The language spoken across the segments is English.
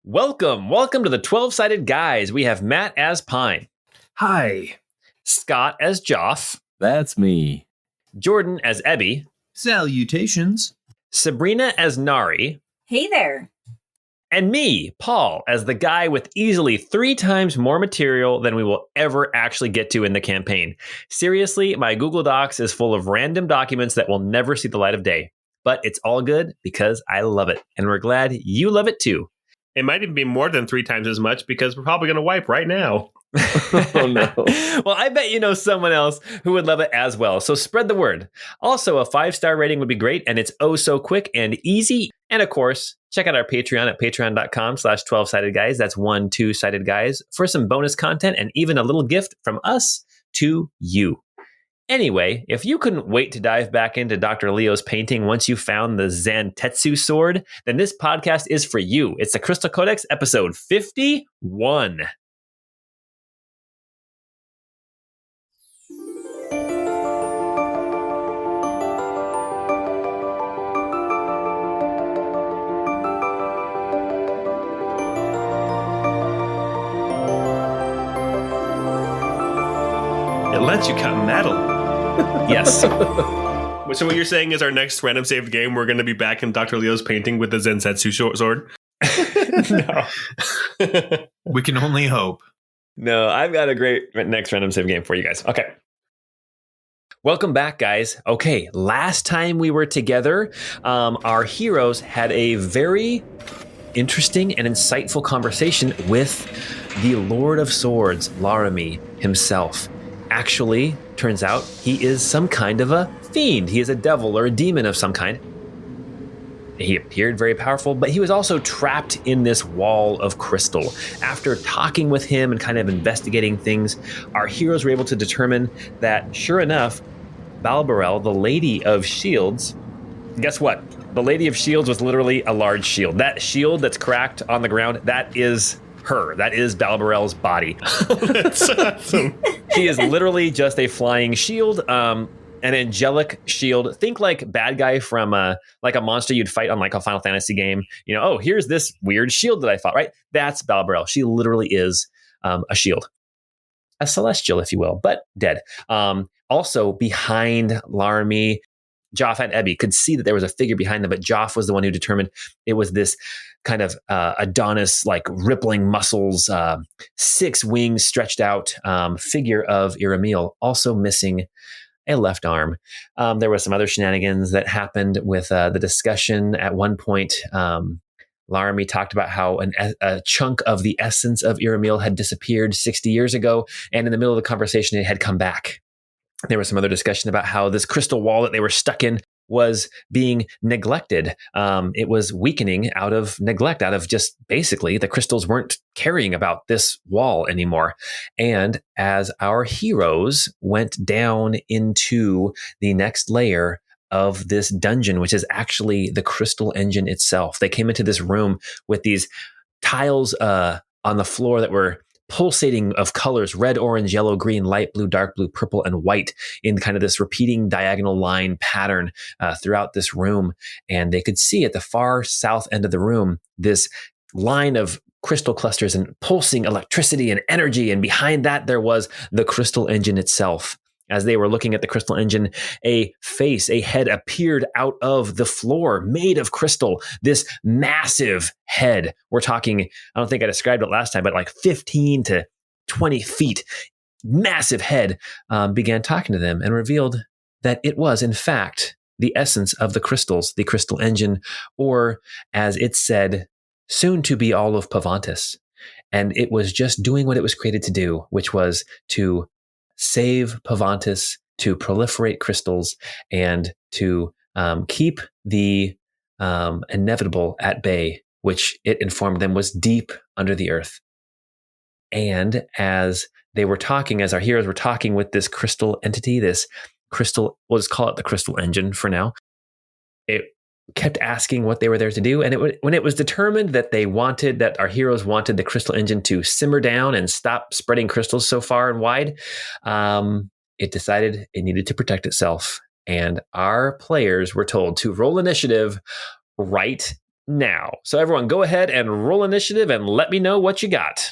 Welcome to the 12-Sided Guys. We have Matt as Pine. Hi. Scott as Joff. That's me. Jordan as Ebby. Salutations. Sabrina as Nari. Hey there. And me, Paul, as the guy with easily 3 times more material than we will ever actually get to in the campaign. Seriously, my Google Docs is full of random documents that will never see the light of day. But it's all good because I love it. And we're glad you love it too. It might even be more than 3 times as much because we're probably going to wipe right now. Oh, no. Well, I bet you know someone else who would love it as well. So spread the word. Also, a 5-star rating would be great. And it's oh so quick and easy. And of course, check out our Patreon at patreon.com/12sided guys. That's 2-sided guys for some bonus content and even a little gift from us to you. Anyway, if you couldn't wait to dive back into Dr. Leo's painting once you found the Zantetsu sword, then this podcast is for you. It's the Crystal Codex, episode 51. It lets you cut metal. Yes. So what you're saying is our next random saved game, we're going to be back in Dr. Leo's painting with the Zantetsu sword? No. We can only hope. No, I've got a great next random save game for you guys. Okay. Welcome back, guys. Okay, last time we were together, our heroes had a very interesting and insightful conversation with the Lord of Swords, Laramie himself. Actually, turns out he is some kind of a fiend. He is a devil or a demon of some kind. He appeared very powerful, but he was also trapped in this wall of crystal. After talking with him and kind of investigating things, our heroes were able to determine that, sure enough, Balbarel, the Lady of Shields, guess what? The Lady of Shields was literally a large shield. That shield that's cracked on the ground, that is her. That is Balbarel's body. That's awesome. She is literally just a flying shield, an angelic shield. Think like bad guy from like a monster you'd fight on like a Final Fantasy game. You know, oh, here's this weird shield that I fought, right? That's Balbarel. She literally is a shield. A celestial, if you will, but dead. Also behind Laramie, Joff and Ebby could see that there was a figure behind them, but Joff was the one who determined it was this kind of Adonis, like rippling muscles, 6 wings stretched out figure of Iramil, also missing a left arm. There was some other shenanigans that happened with the discussion. At one point, Laramie talked about how a chunk of the essence of Iramil had disappeared 60 years ago, and in the middle of the conversation, it had come back. There was some other discussion about how this crystal wall that they were stuck in was being neglected. It was weakening out of neglect, out of just basically the crystals weren't caring about this wall anymore. And as our heroes went down into the next layer of this dungeon, which is actually the crystal engine itself, they came into this room with these tiles on the floor that were pulsating of colors: red, orange, yellow, green, light blue, dark blue, purple, and white, in kind of this repeating diagonal line pattern throughout this room. And they could see at the far south end of the room this line of crystal clusters and pulsing electricity and energy. And behind that, there was the crystal engine itself. As they were looking at the crystal engine, a head appeared out of the floor made of crystal. This massive head, we're talking, I don't think I described it last time, but like 15 to 20 feet, massive head, began talking to them and revealed that it was, in fact, the essence of the crystals, the crystal engine, or as it said, soon to be all of Pavantis. And it was just doing what it was created to do, which was to save Pavantis, to proliferate crystals, and to keep the inevitable at bay, which it informed them was deep under the earth. And as they were talking, as our heroes were talking with this crystal entity, this crystal, we'll just call it the crystal engine for now, it kept asking what they were there to do. And when it was determined that our heroes wanted the crystal engine to simmer down and stop spreading crystals so far and wide, it decided it needed to protect itself. And our players were told to roll initiative right now. So everyone go ahead and roll initiative and let me know what you got.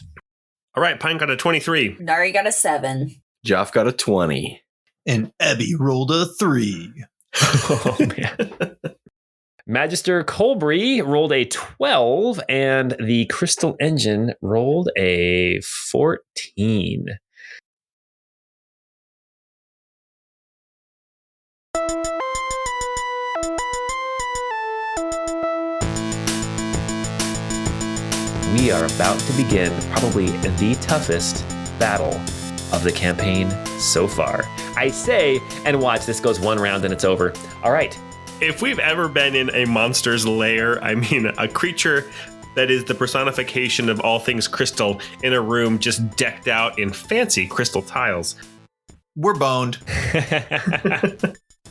All right, Pine got a 23. Nari got a 7. Joff got a 20. And Abby rolled a 3. Oh, man. Magister Colbury rolled a 12, and the Crystal Engine rolled a 14. We are about to begin probably the toughest battle of the campaign so far. I say, and watch, this goes one round and it's over. All right. If we've ever been in a monster's lair, I mean, a creature that is the personification of all things crystal in a room just decked out in fancy crystal tiles. We're boned.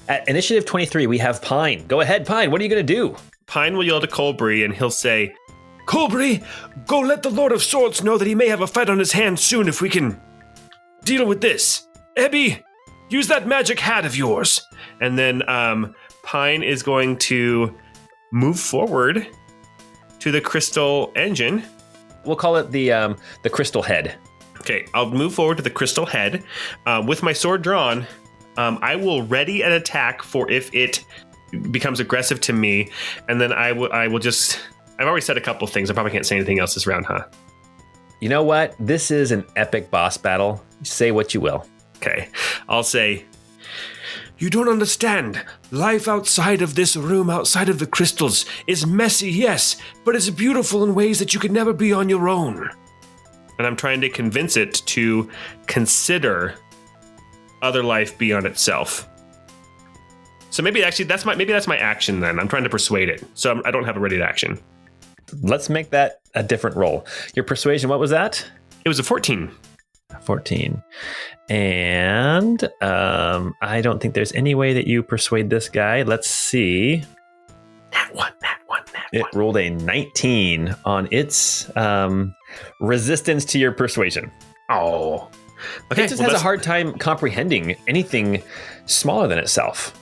At initiative 23, we have Pine. Go ahead, Pine. What are you going to do? Pine will yell to Colbury and he'll say, Colbury, go let the Lord of Swords know that he may have a fight on his hands soon if we can deal with this. Ebby, use that magic hat of yours. And then Pine is going to move forward to the crystal engine. We'll call it the crystal head. Okay, I'll move forward to the crystal head. With my sword drawn, I will ready an attack for if it becomes aggressive to me. And then I will just... I've already said a couple things. I probably can't say anything else this round, huh? You know what? This is an epic boss battle. Say what you will. Okay, I'll say, you don't understand. Life outside of this room, outside of the crystals, is messy, yes, but it's beautiful in ways that you could never be on your own. And I'm trying to convince it to consider other life beyond itself. So maybe that's my action then. I'm trying to persuade it. So I don't have a ready to action. Let's make that a different roll. Your persuasion, what was that? It was a 14. 14. And I don't think there's any way that you persuade this guy. Let's see. That one. It rolled a 19 on its resistance to your persuasion. Oh. Okay. It just has a hard time comprehending anything smaller than itself.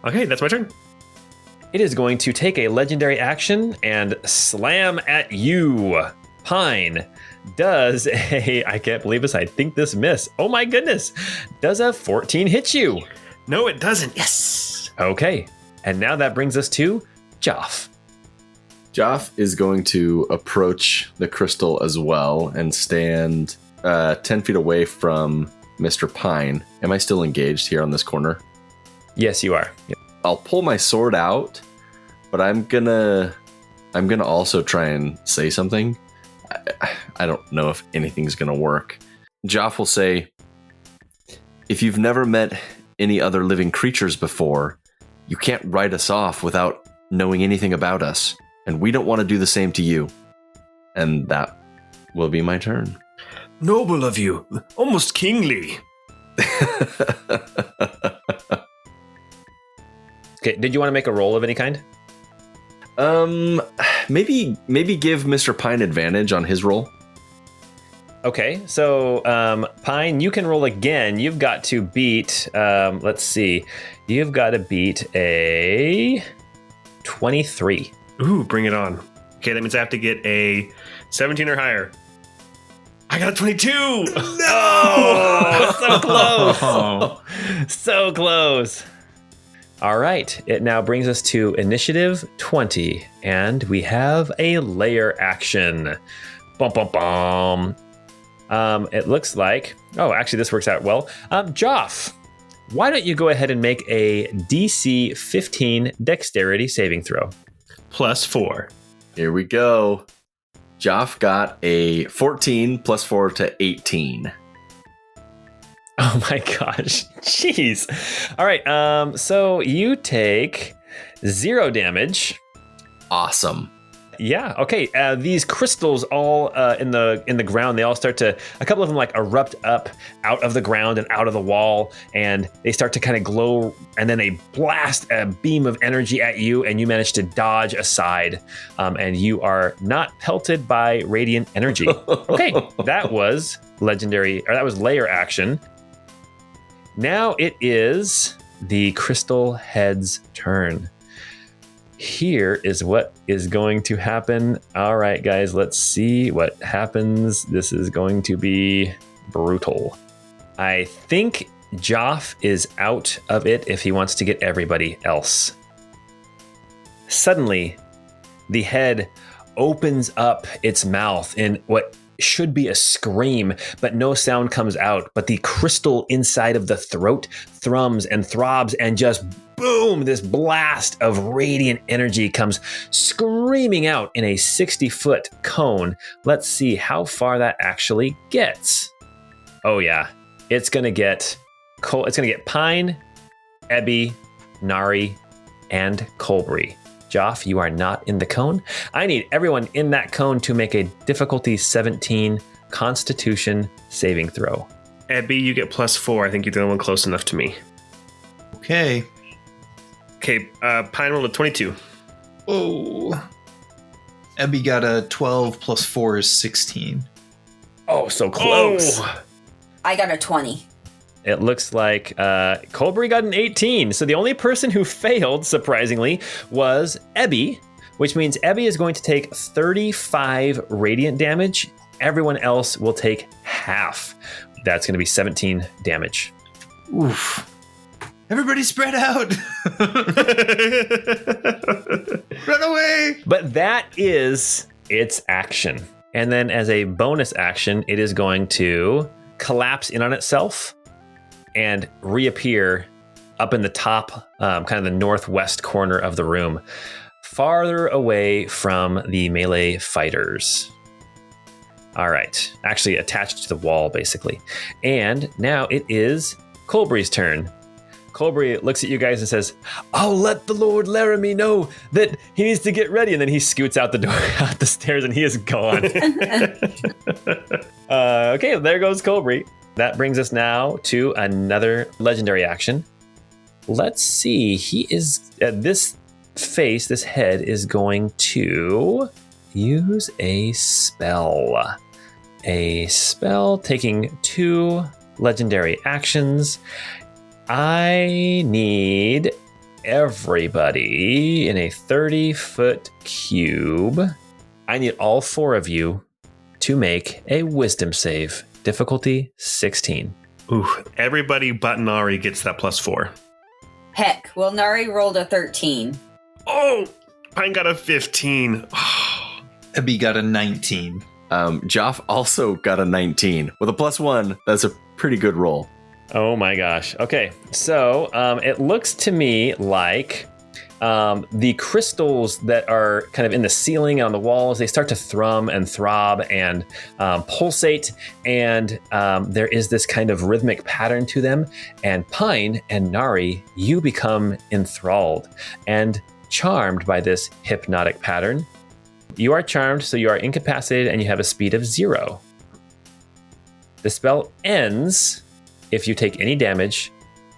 Okay, that's my turn. It is going to take a legendary action and slam at you. Pine does I can't believe this. I think this miss. Oh my goodness. Does a 14 hit you? No, it doesn't. Yes. Okay. And now that brings us to Joff. Joff is going to approach the crystal as well and stand 10 feet away from Mr. Pine. Am I still engaged here on this corner? Yes, you are. Yep. I'll pull my sword out, but I'm gonna also try and say something. I don't know if anything's gonna work. Joff will say, if you've never met any other living creatures before, you can't write us off without knowing anything about us, and we don't want to do the same to you. And that will be my turn. Noble of you, almost kingly. Okay, did you want to make a roll of any kind? Maybe give Mr. Pine advantage on his roll. Okay, so Pine, you can roll again. You've got to beat, let's see, you've got to beat a 23. Ooh, bring it on. Okay, that means I have to get a 17 or higher. I got a 22! No! So close! So close. All right, it now brings us to initiative 20, and we have a layer action. Bum, bum, bum. It looks like, oh, actually this works out well. Joff, why don't you go ahead and make a DC 15 dexterity saving throw? +4. Here we go. Joff got a 14 plus 4 to 18. Oh my gosh. Jeez. All right. So you take 0 damage. Awesome. Yeah. Okay. These crystals all in the ground, they all start to, a couple of them like erupt up out of the ground and out of the wall, and they start to kind of glow, and then they blast a beam of energy at you, and you manage to dodge aside, and you are not pelted by radiant energy. Okay. That was legendary, or that was layer action. Now it is the crystal head's turn. here is what is going to happen. All right, guys, let's see what happens. This is going to be brutal. I think Joff is out of it if he wants to get everybody else. Suddenly, the head opens up its mouth in what should be a scream, but no sound comes out. But the crystal inside of the throat thrums and throbs, and just boom, this blast of radiant energy comes screaming out in a 60-foot cone. Let's see how far that actually gets. Oh yeah, it's gonna get Pine, Ebby, Nari, and Colbury. Joff, you are not in the cone. I need everyone in that cone to make a difficulty 17 Constitution saving throw. Ebby, you get +4. I think you're the only one close enough to me. Okay. Okay, Pine rolled a 22. Oh. Ebby got a 12 plus 4 is 16. Oh, so close. Oh. I got a 20. It looks like Colbury got an 18. So the only person who failed, surprisingly, was Ebby, which means Ebby is going to take 35 radiant damage. Everyone else will take half. That's going to be 17 damage. Oof. Everybody spread out. Run away. But that is its action. And then as a bonus action, it is going to collapse in on itself and reappear up in the top, kind of the northwest corner of the room, farther away from the melee fighters. All right, actually attached to the wall, basically. And now it is Colbury's turn. Colbury looks at you guys and says, "I'll let the Lord Laramie know that he needs to get ready." And then he scoots out the door, out the stairs, and he is gone. Okay, there goes Colbury. That brings us now to another legendary action. Let's see. He is at this face, this head is going to use a spell. A spell taking 2 legendary actions. I need everybody in a 30-foot cube. I need all 4 of you to make a wisdom save. Difficulty 16. Ooh, everybody but Nari gets that +4. Heck, well, Nari rolled a 13. Oh, Pine got a 15. Ebby got a 19. Joff also got a 19. With a +1, that's a pretty good roll. Oh my gosh. Okay, so it looks to me like the crystals that are kind of in the ceiling and on the walls, they start to thrum and throb and pulsate, and there is this kind of rhythmic pattern to them. And Pine and Nari, you become enthralled and charmed by this hypnotic pattern. You are charmed, so you are incapacitated and you have a speed of 0. The spell ends if you take any damage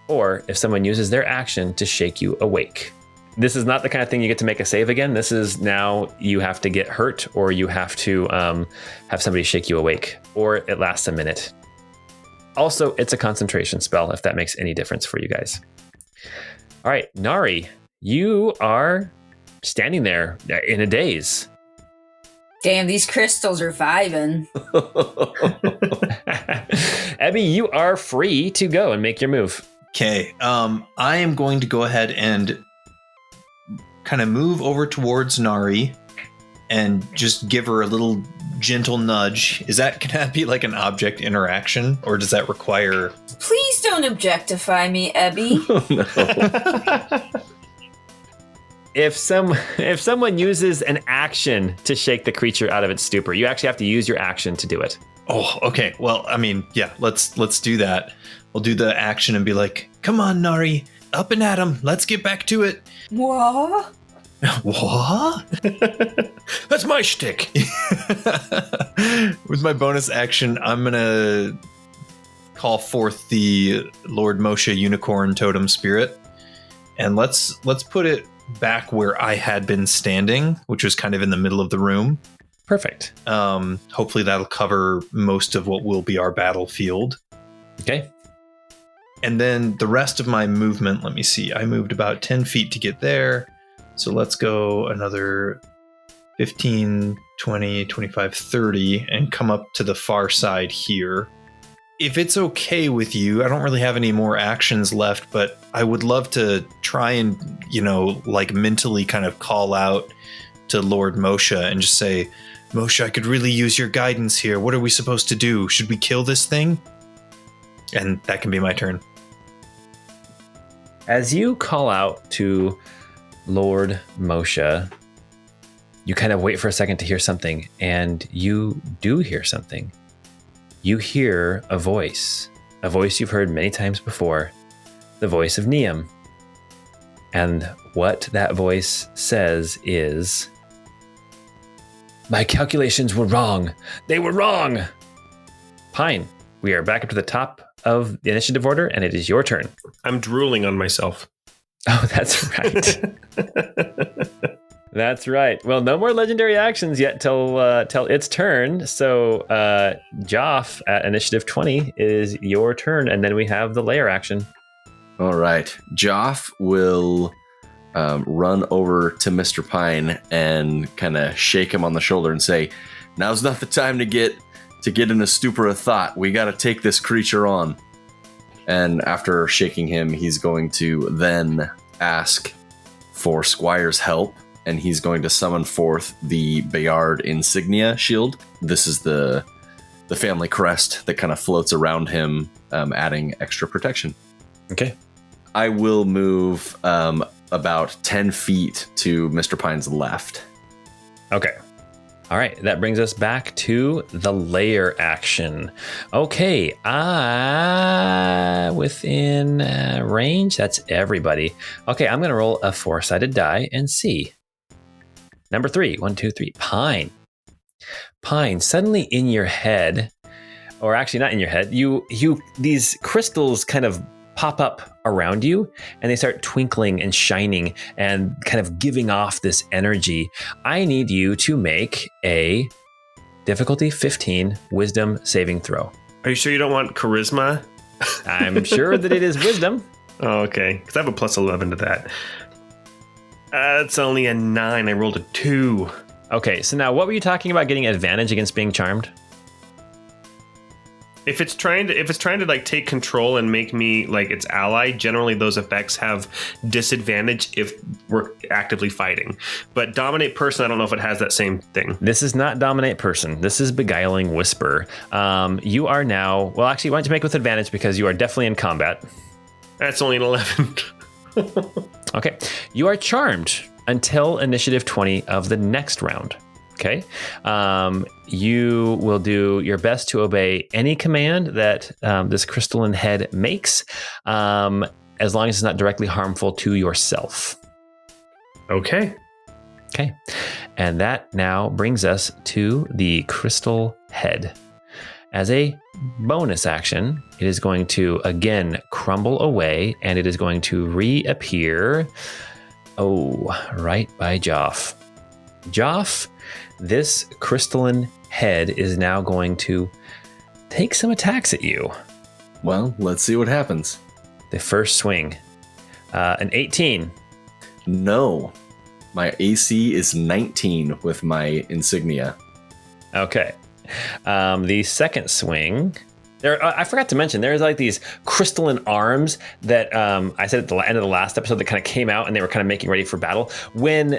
or if someone uses their action to shake you awake. This is not the kind of thing you get to make a save again. This is now you have to get hurt, or you have to have somebody shake you awake, or it lasts a minute. Also, it's a concentration spell, if that makes any difference for you guys. All right, Nari, you are standing there in a daze. Damn, these crystals are vibing. Ebby, you are free to go and make your move. Okay, I am going to go ahead and kind of move over towards Nari and just give her a little gentle nudge. Can that be like an object interaction, or does that require... Please don't objectify me, Ebby. No. If someone uses an action to shake the creature out of its stupor, you actually have to use your action to do it. Oh, okay. Well, I mean, yeah, let's do that. We'll do the action and be like, "Come on, Nari, up and at 'em. Let's get back to it." What? What? That's my shtick. With my bonus action, I'm gonna call forth the Lord Moshe Unicorn Totem Spirit, and let's put it back where I had been standing, which was kind of in the middle of the room. Perfect. Hopefully that'll cover most of what will be our battlefield. Okay. And then the rest of my movement, let me see. I moved about 10 feet to get there. So let's go another 15, 20, 25, 30 and come up to the far side here. If it's okay with you, I don't really have any more actions left, but I would love to try and, mentally kind of call out to Lord Moshe and just say, Moshe, I could really use your guidance here. What are we supposed to do? Should we kill this thing? And that can be my turn. As you call out to Lord Moshe, you kind of wait for a second to hear something, and you do hear something. You hear a voice you've heard many times before, the voice of Neum. And what that voice says is, my calculations were wrong. They were wrong. Pine, we are back up to the top of the initiative order, and it is your turn. I'm drooling on myself. Oh, that's right. That's right. Well, no more legendary actions yet till its turn. So, Joff at initiative 20 is your turn, and then we have the layer action. All right. Joff will run over to Mr. Pine and kind of shake him on the shoulder and say, now's not the time to get in a stupor of thought. We got to take this creature on. And after shaking him, he's going to then ask for Squire's help. And he's going to summon forth the Bayard insignia shield. This is the family crest that kind of floats around him, adding extra protection. Okay. I will move about 10 feet to Mr. Pine's left. Okay. All right. That brings us back to the layer action. Okay. Within range, that's everybody. Okay. I'm going to roll a 4-sided die and see. Number 3, 1, 2, 3, Pine. Pine, suddenly in your head, or actually not in your head, these crystals kind of pop up around you and they start twinkling and shining and kind of giving off this energy. I need you to make a difficulty 15 wisdom saving throw. Are you sure you don't want charisma? I'm sure that it is wisdom. Oh, okay. Because I have a plus 11 to that. It's only a 9. I rolled a 2. Okay, so now what were you talking about getting advantage against being charmed? If it's trying to like take control and make me like its ally, generally those effects have disadvantage if we're actively fighting. But dominate person, I don't know if it has that same thing. This is not dominate person. This is beguiling whisper. You are now, well, actually, why don't you make with advantage because you are definitely in combat. That's only an 11. Okay, you are charmed until initiative 20 of the next round. Okay, you will do your best to obey any command that this crystalline head makes, as long as it's not directly harmful to yourself. Okay. Okay, and that now brings us to the crystal head. As a bonus action, it is going to again crumble away, and it is going to reappear. Right by Joff. Joff, this crystalline head is now going to take some attacks at you. Well, let's see what happens. The first swing, an 18. No, my AC is 19 with my insignia. Okay. The second swing, I forgot to mention, there's like these crystalline arms that I said at the end of the last episode that kind of came out and they were kind of making ready for battle. When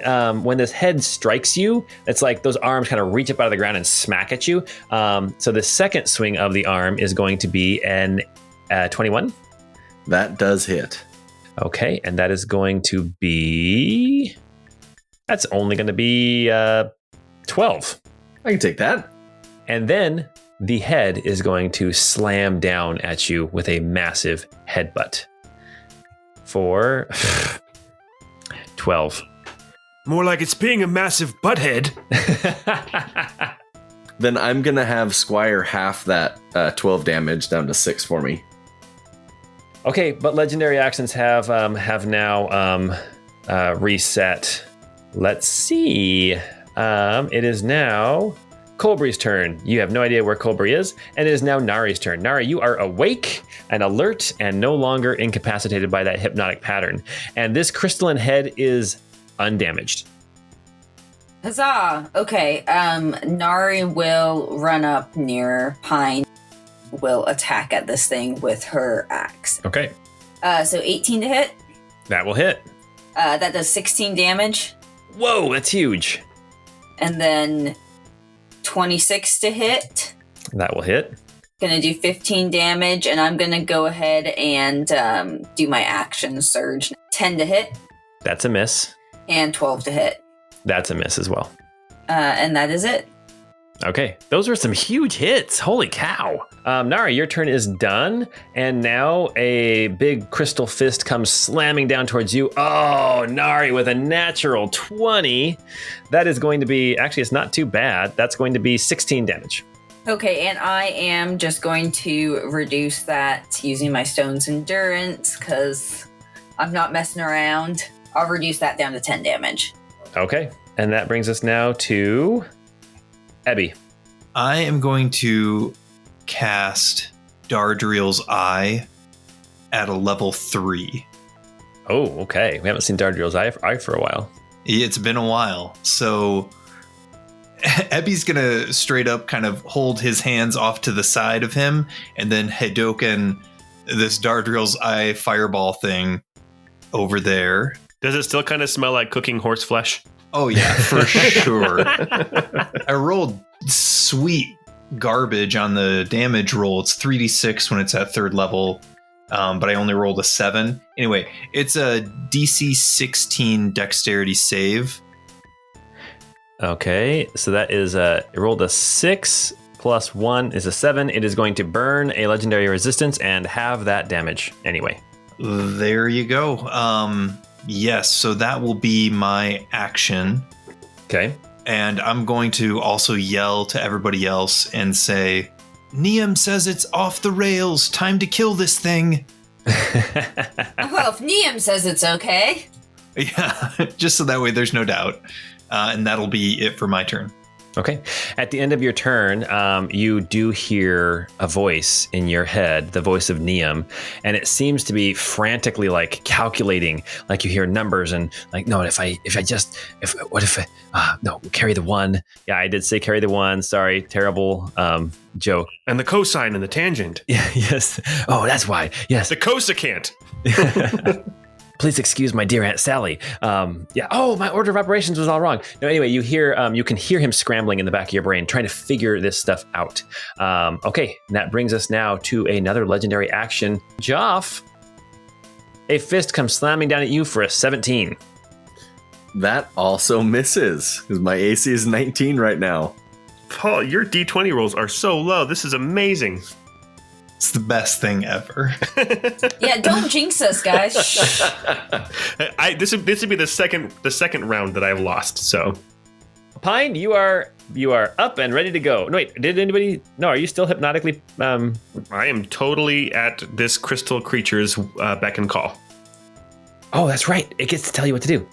this head strikes you, it's like those arms kind of reach up out of the ground and smack at you. So the second swing of the arm is going to be an 21. That does hit. Okay, and that is going to be... That's only going to be 12. I can take that. And then the head is going to slam down at you with a massive headbutt for 12. More like it's being a massive butthead. Then I'm going to have Squire half that 12 damage down to 6 for me. Okay, but legendary actions have now reset. Let's see. It is now Colbury's turn. You have no idea where Colbury is, and it is now Nari's turn. Nari, you are awake and alert and no longer incapacitated by that hypnotic pattern. And this crystalline head is undamaged. Huzzah! Okay, Nari will run up near Pine, will attack at this thing with her axe. Okay. So 18 to hit. That will hit. That does 16 damage. Whoa, that's huge. And then 26 to hit. That will hit. Gonna do 15 damage, and I'm gonna go ahead and do my action surge. 10 to hit. That's a miss. And 12 to hit. That's a miss as well. And that is it. Okay, those were some huge hits. Holy cow. Nari, your turn is done. And now a big crystal fist comes slamming down towards you. Oh, Nari with a natural 20. That is going to be, actually, it's not too bad. That's going to be 16 damage. Okay, and I am just going to reduce that using my stone's endurance because I'm not messing around. I'll reduce that down to 10 damage. Okay, and that brings us now to Ebby. I am going to cast Dardriel's Eye at a level 3. Oh, okay. We haven't seen Dardriel's eye for a while. It's been a while. So Ebby's going to straight up kind of hold his hands off to the side of him and then Hadoken this Dardriel's Eye fireball thing over there. Does it still kind of smell like cooking horse flesh? Oh, yeah, for sure. I rolled sweet garbage on the damage roll. It's 3d6 when it's at 3rd level, but I only rolled a 7. Anyway, it's a DC 16 dexterity save. Okay, so that is it rolled a 6 plus 1 is a 7. It is going to burn a legendary resistance and have that damage anyway. There you go. Yes, so that will be my action. Okay. And I'm going to also yell to everybody else and say, Niam says it's off the rails. Time to kill this thing. Well, if Niam says it's okay. Yeah, just so that way there's no doubt. And that'll be it for my turn. Okay. At the end of your turn, you do hear a voice in your head, the voice of Niam, and it seems to be frantically like calculating, like you hear numbers and like, no, no, carry the 1. Yeah, I did say carry the 1. Sorry, terrible joke. And the cosine and the tangent. Yeah, yes. Oh, that's why. Yes. The cosecant. Please excuse my dear Aunt Sally. Yeah. Oh, my order of operations was all wrong. No. Anyway, you can hear him scrambling in the back of your brain, trying to figure this stuff out. Okay, and that brings us now to another legendary action. Joff, a fist comes slamming down at you for a 17. That also misses because my AC is 19 right now. Paul, your D20 rolls are so low. This is amazing. It's the best thing ever. Yeah, don't jinx us, guys. This would be the second round that I've lost. So, Pine, you are up and ready to go. No, wait, did anybody? No, are you still hypnotically? I am totally at this crystal creature's beck and call. Oh, that's right. It gets to tell you what to do.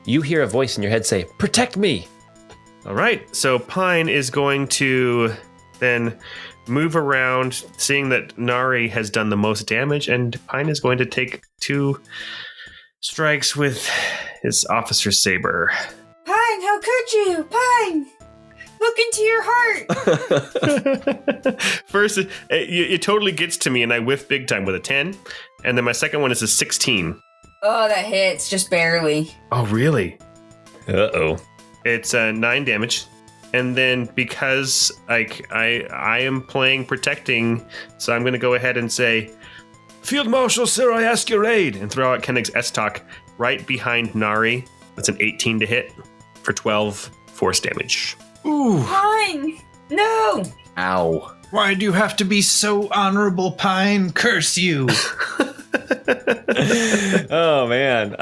You hear a voice in your head say, "Protect me." All right. So Pine is going to then move around, seeing that Nari has done the most damage, and Pine is going to take 2 strikes with his officer's saber. Pine, how could you? Pine, look into your heart. First, it totally gets to me, and I whiff big time with a 10, and then my second one is a 16. Oh, that hits, just barely. Oh, really? Uh-oh. It's 9 damage. And then because I am playing protecting, so I'm going to go ahead and say, Field Marshal, sir, I ask your aid, and throw out Koenig's S-Talk right behind Nari. That's an 18 to hit for 12 force damage. Ooh. Pine, no. Ow. Why do you have to be so honorable, Pine? Curse you. Oh, man.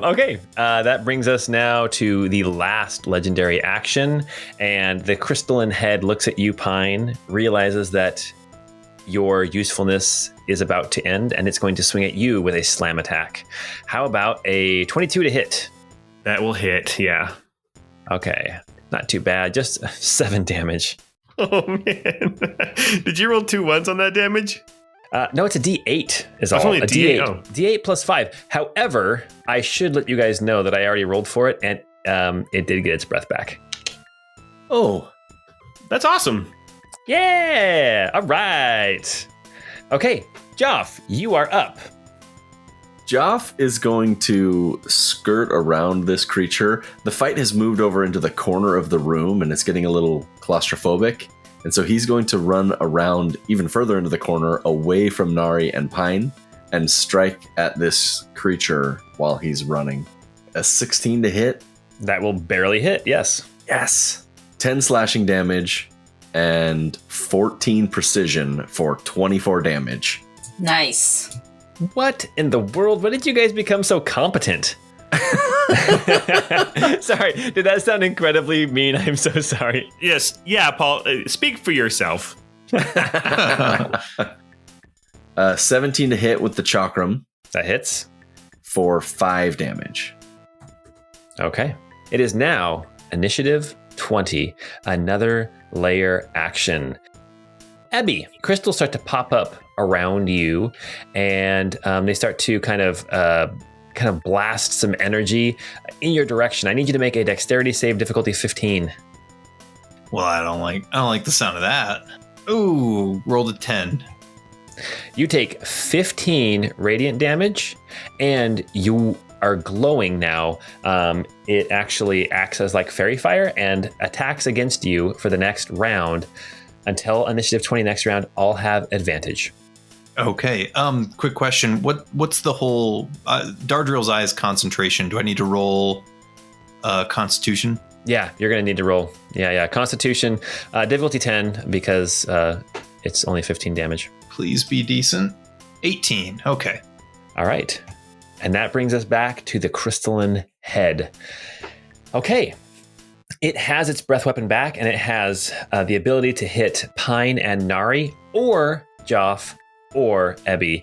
Okay. That brings us now to the last legendary action. And the crystalline head looks at you, Pine, realizes that your usefulness is about to end, and it's going to swing at you with a slam attack. How about a 22 to hit? That will hit, yeah. Okay. Not too bad. Just 7 damage. Oh, man. Did you roll 2 1s on that damage? No, it's a D8 is That's all. only a D8. Oh. D8 plus 5. However, I should let you guys know that I already rolled for it, and it did get its breath back. Oh, That's awesome. Yeah! All right. Okay, Joff, you are up. Joff is going to skirt around this creature. The fight has moved over into the corner of the room, and it's getting a little claustrophobic. And so he's going to run around even further into the corner, away from Nari and Pine, and strike at this creature while he's running. A 16 to hit. That will barely hit, yes. Yes. 10 slashing damage and 14 precision for 24 damage. Nice. What in the world? When did you guys become so competent? Sorry, did that sound incredibly mean? I'm so sorry. Yes. Yeah, Paul, speak for yourself. 17 to hit with the chakram That hits. for 5 damage. Okay. It is now initiative 20, another layer action. Ebby, crystals start to pop up around you, and they start to kind of blast some energy in your direction. I need you to make a dexterity save, difficulty 15. Well, I don't like the sound of that. Ooh, rolled a 10. You take 15 radiant damage, and you are glowing now. It actually acts as like fairy fire and attacks against you for the next round. Until initiative 20 next round, all have advantage. Okay. Quick question. What's the whole Dardril's Eyes concentration? Do I need to roll Constitution? Yeah, you're going to need to roll. Yeah. Constitution, difficulty 10 because it's only 15 damage. Please be decent. 18. Okay. All right. And that brings us back to the crystalline head. Okay. It has its breath weapon back, and it has the ability to hit Pine and Nari, or Joff, or Ebby.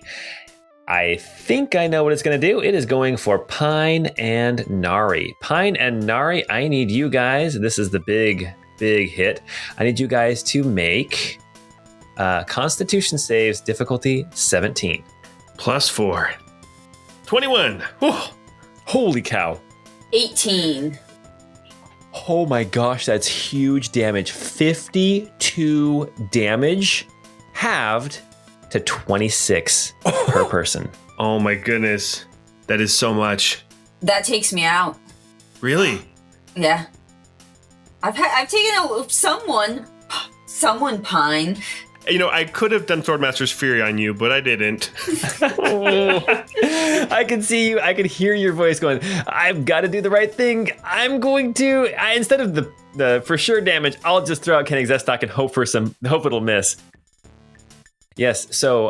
I think I know what it's going to do. It is going for Pine and Nari. Pine and Nari, I need you guys. This is the big hit. I need you guys to make Constitution saves, difficulty 17. +4. 21. Whew. Holy cow. 18. Oh my gosh, that's huge damage. 52 damage halved to 26 per person. Oh my goodness. That is so much. That takes me out. Really? Yeah. I've taken out someone Pine. You know, I could have done Swordmaster's Fury on you, but I didn't. I can see you. I can hear your voice going, I've got to do the right thing. I'm going to, instead of the for sure damage, I'll just throw out Kenning Zestock and hope it'll miss. Yes. So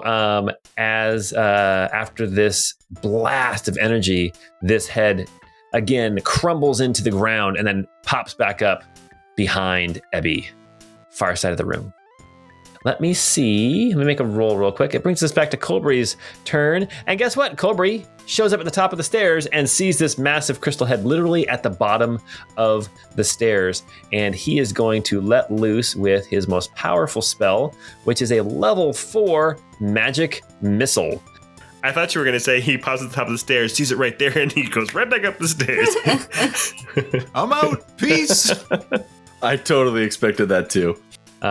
as after this blast of energy, this head again crumbles into the ground and then pops back up behind Ebby, far side of the room. Let me see. Let me make a roll real quick. It brings us back to Colbury's turn. And guess what? Colbury shows up at the top of the stairs and sees this massive crystal head literally at the bottom of the stairs. And he is going to let loose with his most powerful spell, which is a level 4 magic missile. I thought you were going to say he pops at the top of the stairs, sees it right there, and he goes right back up the stairs. I'm out. Peace. I totally expected that too.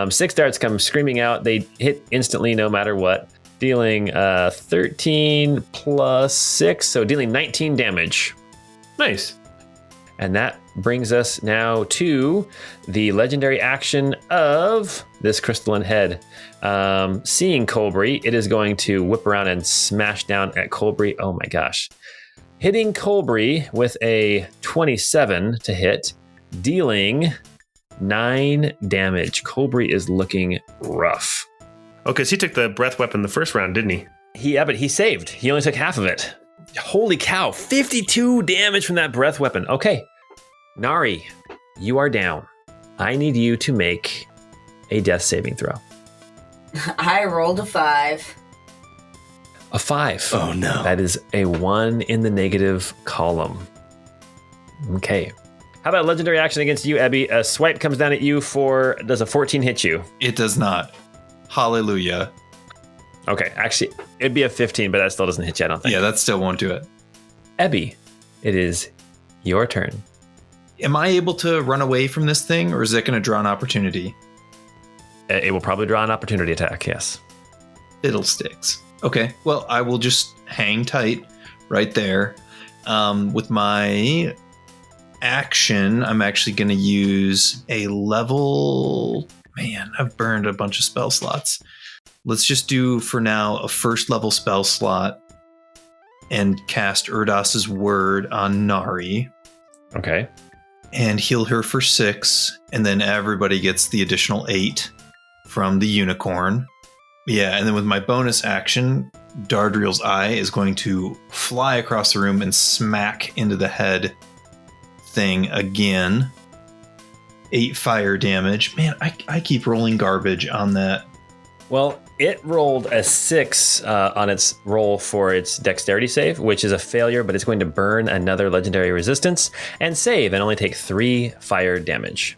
6 darts come screaming out. They hit instantly no matter what, dealing 13 plus 6, so dealing 19 damage. Nice. And that brings us now to the legendary action of this crystalline head. Seeing Colbury, it is going to whip around and smash down at Colbury. Oh my gosh. Hitting Colbury with a 27 to hit, dealing 9 damage. Colbury is looking rough. Okay, so he took the breath weapon the first round, didn't he? But he saved. He only took half of it. Holy cow, 52 damage from that breath weapon. Okay, Nari, you are down. I need you to make a death saving throw. I rolled a 5. A 5. Oh no. That is a 1 in the negative column. Okay. How about legendary action against you, Ebby? A swipe comes down at you does a 14 hit you? It does not. Hallelujah. Okay, actually, it'd be a 15, but that still doesn't hit you, I don't think. Yeah, that still won't do it. Ebby, it is your turn. Am I able to run away from this thing, or is it going to draw an opportunity? It will probably draw an opportunity attack, yes. Fiddlesticks. Okay, well, I will just hang tight right there. With my action, I'm actually going to use a level... Man, I've burned a bunch of spell slots. Let's just do, for now, a first level spell slot and cast Erdos's Word on Nari. Okay. And heal her for 6, and then everybody gets the additional 8 from the unicorn. Yeah, and then with my bonus action, Dardriel's Eye is going to fly across the room and smack into the head thing again. 8 fire damage. Man, I keep rolling garbage on that. Well, it rolled a 6 on its roll for its dexterity save, which is a failure, but it's going to burn another legendary resistance and save and only take 3 fire damage.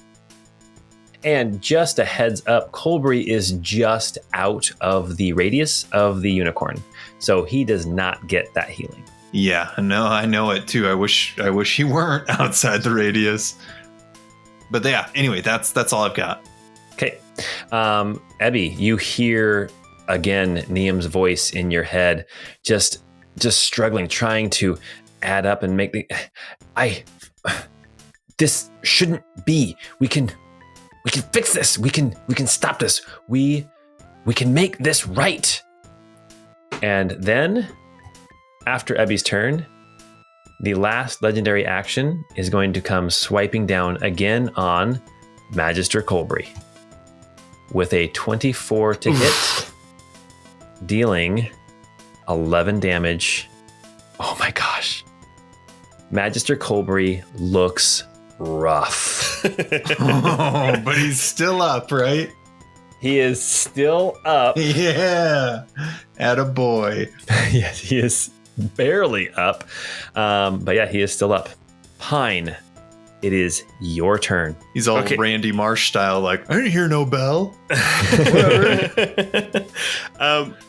And just a heads up, Colbury is just out of the radius of the unicorn, so he does not get that healing. Yeah, no, I know it too. I wish he weren't outside the radius. But yeah, anyway, that's all I've got. Okay. Ebby, you hear again Niam's voice in your head, just struggling, trying to add up and make this shouldn't be. We can fix this. We can stop this. We can make this right. And then after Ebby's turn, the last legendary action is going to come swiping down again on Magister Colbury with a 24 to hit, dealing 11 damage. Oh my gosh. Magister Colbury looks rough. Oh, but he's still up, right? He is still up. Yeah. Attaboy. Yes, he is barely up. But yeah, he is still up. Pine, it is your turn. He's all Okay. Randy Marsh style, like, I didn't hear no bell. I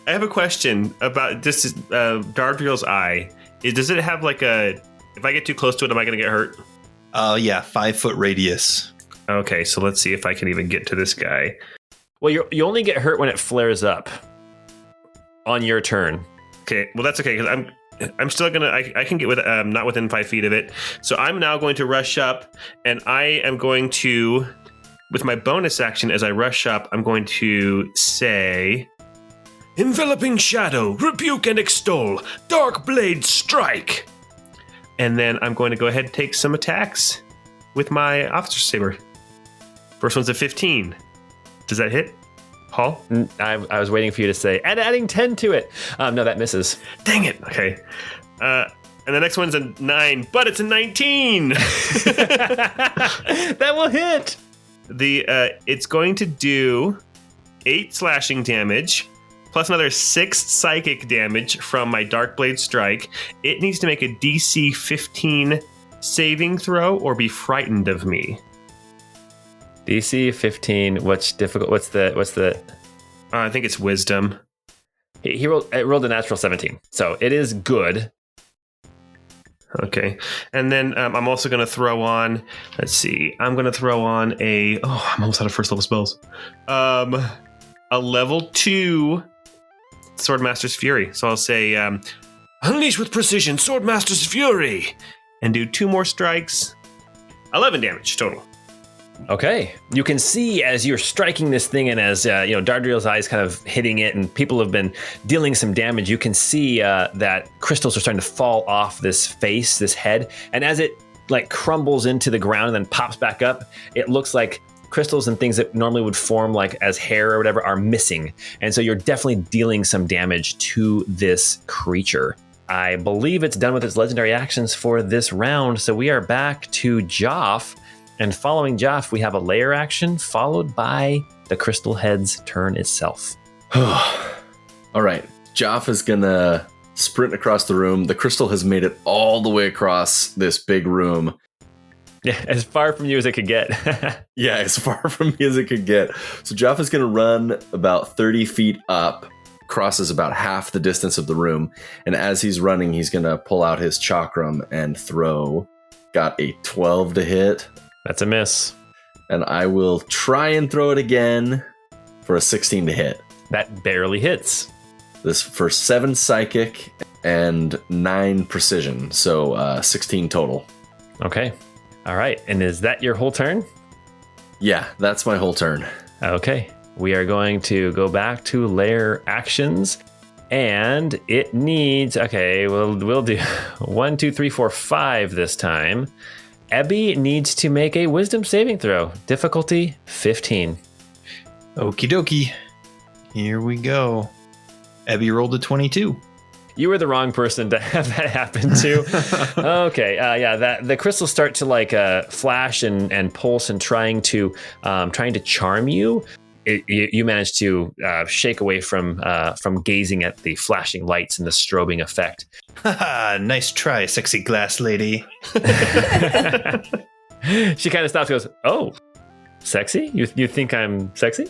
have a question about this Dardriel's Eye. Does it have like a... If I get too close to it, am I going to get hurt? Yeah, 5-foot radius. Okay, so let's see if I can even get to this guy. Well, you only get hurt when it flares up on your turn. Okay, well that's okay because I'm still gonna I can get with not within 5 feet of it. So I'm now going to rush up, and I am going to, with my bonus action as I rush up, I'm going to say, enveloping shadow, rebuke and extol, dark blade strike, and then I'm going to go ahead and take some attacks with my officer saber. First one's a 15. Does that hit, Paul? I was waiting for you to say, and adding 10 to it. No, that misses. Dang it. Okay. And the next one's a 9, but it's a 19. That will hit. It's going to do 8 slashing damage, plus another 6 psychic damage from my Dark Blade Strike. It needs to make a DC 15 saving throw or be frightened of me. DC 15. What's difficult? What's the? I think it's Wisdom. He rolled a natural 17, so it is good. Okay, and then I'm also going to throw on. Let's see. I'm going to throw on a. Oh, I'm almost out of first level spells. A level 2 Swordmaster's Fury. So I'll say, unleash with precision, Swordmaster's Fury, and do 2 more strikes. 11 damage total. Okay, you can see as you're striking this thing, and as Dardriel's Eye is kind of hitting it, and people have been dealing some damage. You can see that crystals are starting to fall off this face, this head, and as it like crumbles into the ground and then pops back up, it looks like crystals and things that normally would form like as hair or whatever are missing, and so you're definitely dealing some damage to this creature. I believe it's done with its legendary actions for this round, so we are back to Joff. And following Joff, we have a layer action followed by the crystal head's turn itself. All right. Joff is going to sprint across the room. The crystal has made it all the way across this big room. Yeah, as far from you as it could get. Yeah, as far from me as it could get. So Joff is going to run about 30 feet up. crosses about half the distance of the room. And as he's running, he's going to pull out his chakram and throw. Got a 12 to hit. That's a miss. And I will try and throw it again for a 16 to hit. That barely hits. This for 7 psychic and 9 precision. So 16 total. Okay. All right. And is that your whole turn? Yeah, that's my whole turn. Okay. We are going to go back to lair actions. And it needs, okay, we'll do 1, 2, 3, 4, 5 this time. Ebby needs to make a wisdom saving throw. Difficulty 15. Okie dokie. Here we go. Ebby rolled a 22. You were the wrong person to have that happen to. Okay, the crystals start to flash and pulse and trying to charm you. You manage to shake away from gazing at the flashing lights and the strobing effect. Haha, nice try, sexy glass lady. She kind of stops and goes, "Oh, sexy? You think I'm sexy?"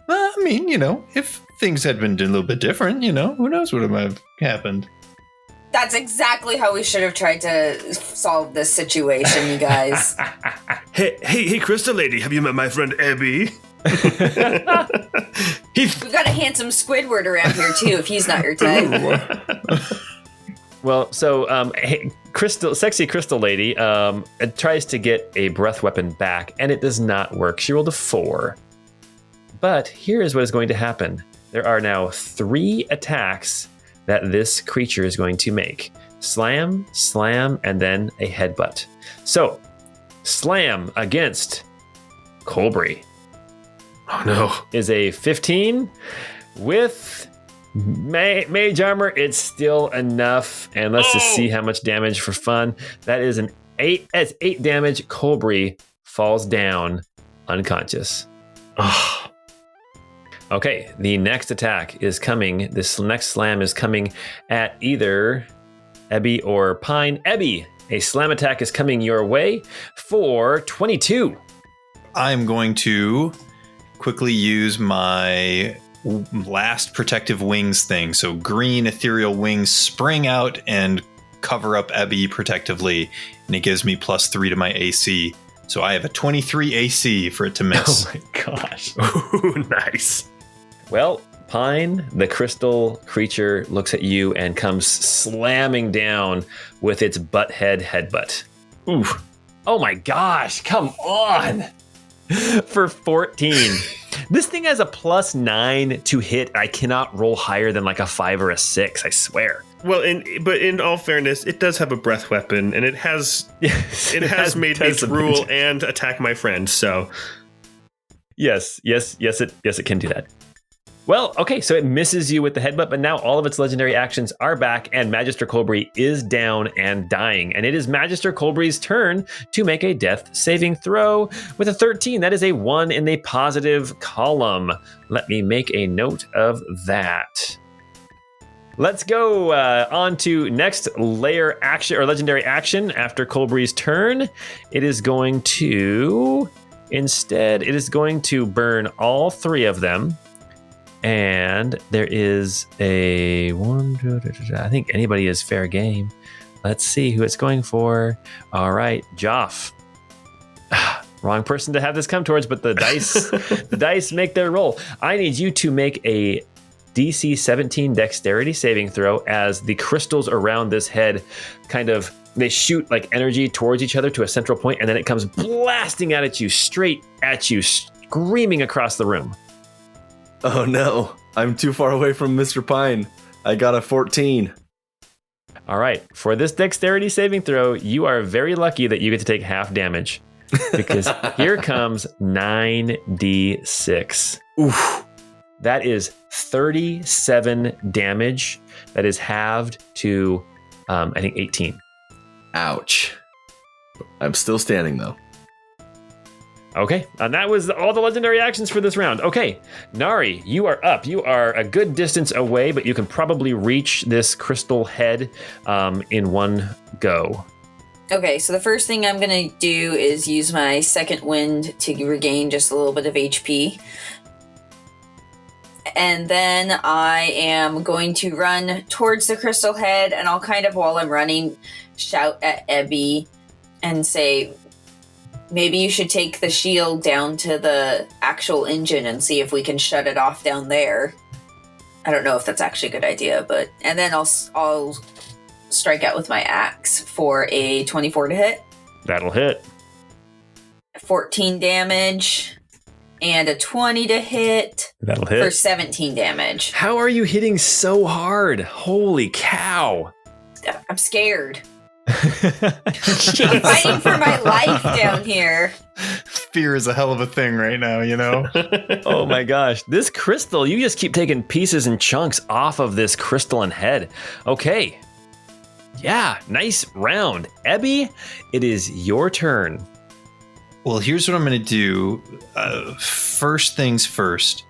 I mean, if things had been a little bit different, who knows what might have happened. That's exactly how we should have tried to solve this situation, you guys. Hey, Crystal Lady, have you met my friend Ebby? We've got a handsome Squidward around here, too, if he's not your type. Well, so sexy crystal lady tries to get a breath weapon back, and it does not work. She rolled a 4. But here is what is going to happen. There are now 3 attacks that this creature is going to make. Slam, slam, and then a headbutt. So, slam against Colbury. Oh no. Is a 15 with mage armor. It's still enough. And let's just see how much damage for fun. That is an 8. That's 8 damage. Colbury falls down unconscious. Oh. Okay, the next attack is coming. This next slam is coming at either Ebby or Pine. Ebby, a slam attack is coming your way for 22. I'm going to quickly use my last protective wings thing. So green ethereal wings spring out and cover up Ebby protectively, and it gives me +3 to my AC. So I have a 23 AC for it to miss. Oh my gosh. Ooh, nice. Well, Pine, the crystal creature, looks at you and comes slamming down with its butthead headbutt. Ooh. Oh my gosh, come on. For 14. This thing has a +9 to hit. I cannot roll higher than like a 5 or a 6, I swear. Well, but in all fairness, it does have a breath weapon, and it has made me rule and attack my friend. So, yes, it can do that. Well, okay, so it misses you with the headbutt, but now all of its legendary actions are back, and Magister Colbury is down and dying. And it is Magister Colbury's turn to make a death saving throw with a 13. That is a 1 in the positive column. Let me make a note of that. Let's go on to next layer action or legendary action after Colbury's turn. It is going to burn all 3 of them. And there is a I think anybody is fair game. Let's see who it's going for. All right, Joff. Wrong person to have this come towards, but the dice make their roll. I need you to make a DC 17 dexterity saving throw as the crystals around this head they shoot like energy towards each other to a central point, and then it comes blasting out at you, straight at you, screaming across the room. Oh no, I'm too far away from Mr. Pine. I got a 14. All right, for this dexterity saving throw, you are very lucky that you get to take half damage because here comes 9d6. Oof. That is 37 damage. That is halved to, I think, 18. Ouch. I'm still standing though. Okay, and that was all the legendary actions for this round. Okay, Nari, you are up. You are a good distance away, but you can probably reach this crystal head in one go. Okay, so the first thing I'm going to do is use my second wind to regain just a little bit of HP. and then I am going to run towards the crystal head, and I'll kind of, while I'm running, shout at Ebby and say, maybe you should take the shield down to the actual engine and see if we can shut it off down there. I don't know if that's actually a good idea, but... And then I'll strike out with my axe for a 24 to hit. That'll hit. 14 damage. And a 20 to hit. That'll hit. For 17 damage. How are you hitting so hard? Holy cow. I'm scared. I'm fighting for my life down here. Fear is a hell of a thing right now, you know? Oh my gosh. This crystal, you just keep taking pieces and chunks off of this crystalline head. Okay. Yeah, nice round. Ebby, it is your turn. Well, here's what I'm going to do. First things first.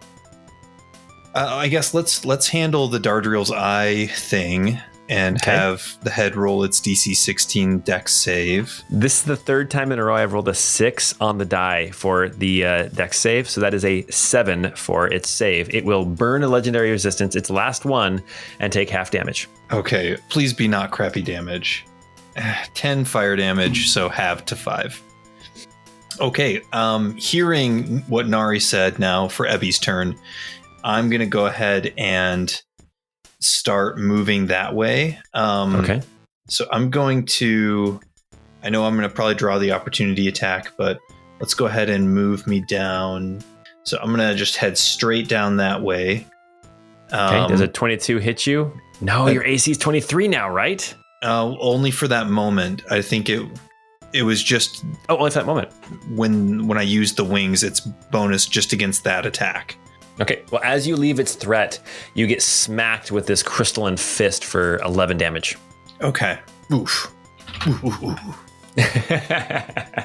I guess let's handle the Dardriel's Eye thing and have the head roll its DC 16 Dex save. This is the third time in a row I've rolled a 6 on the die for the Dex save, so that is a 7 for its save. It will burn a legendary resistance, its last one, and take half damage. Okay, please be not crappy damage. 10 fire damage, so half to 5. Okay, hearing what Nari said now for Ebby's turn, I'm going to go ahead and start moving that way. Okay. So I'm going to... I know I'm going to probably draw the opportunity attack, but let's go ahead and move me down. So I'm going to just head straight down that way. Okay, does a 22 hit you? No, your AC is 23 now, right? Only for that moment. I think it was just... Oh, only for that moment. When I used the wings, it's bonus just against that attack. Okay, well, as you leave its threat, you get smacked with this crystalline fist for 11 damage. Okay. Oof.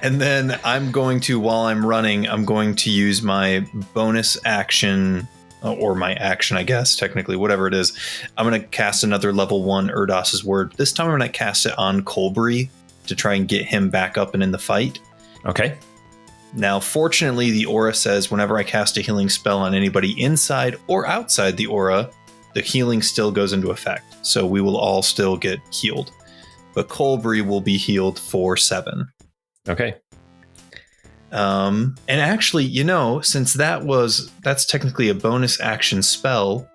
And then I'm going to, while I'm running, I'm going to use my bonus action, or my action, I guess, technically, whatever it is. I'm going to cast another level 1 Erdos's Word. This time I'm going to cast it on Colbury to try and get him back up and in the fight. Okay. Now, fortunately, the aura says whenever I cast a healing spell on anybody inside or outside the aura, the healing still goes into effect. So we will all still get healed. But Colbury will be healed for 7. Okay. And actually, since that's technically a bonus action spell,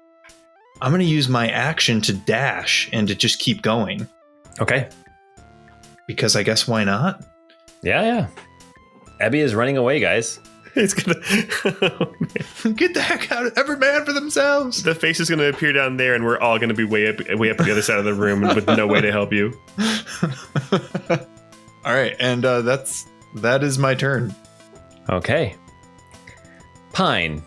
I'm going to use my action to dash and to just keep going. Okay. Because I guess why not? Yeah. Ebby is running away, guys. It's gonna get the heck out of every man for themselves. The face is gonna appear down there, and we're all gonna be way up the other side of the room with no way to help you. All right, and that is my turn. Okay. Pine,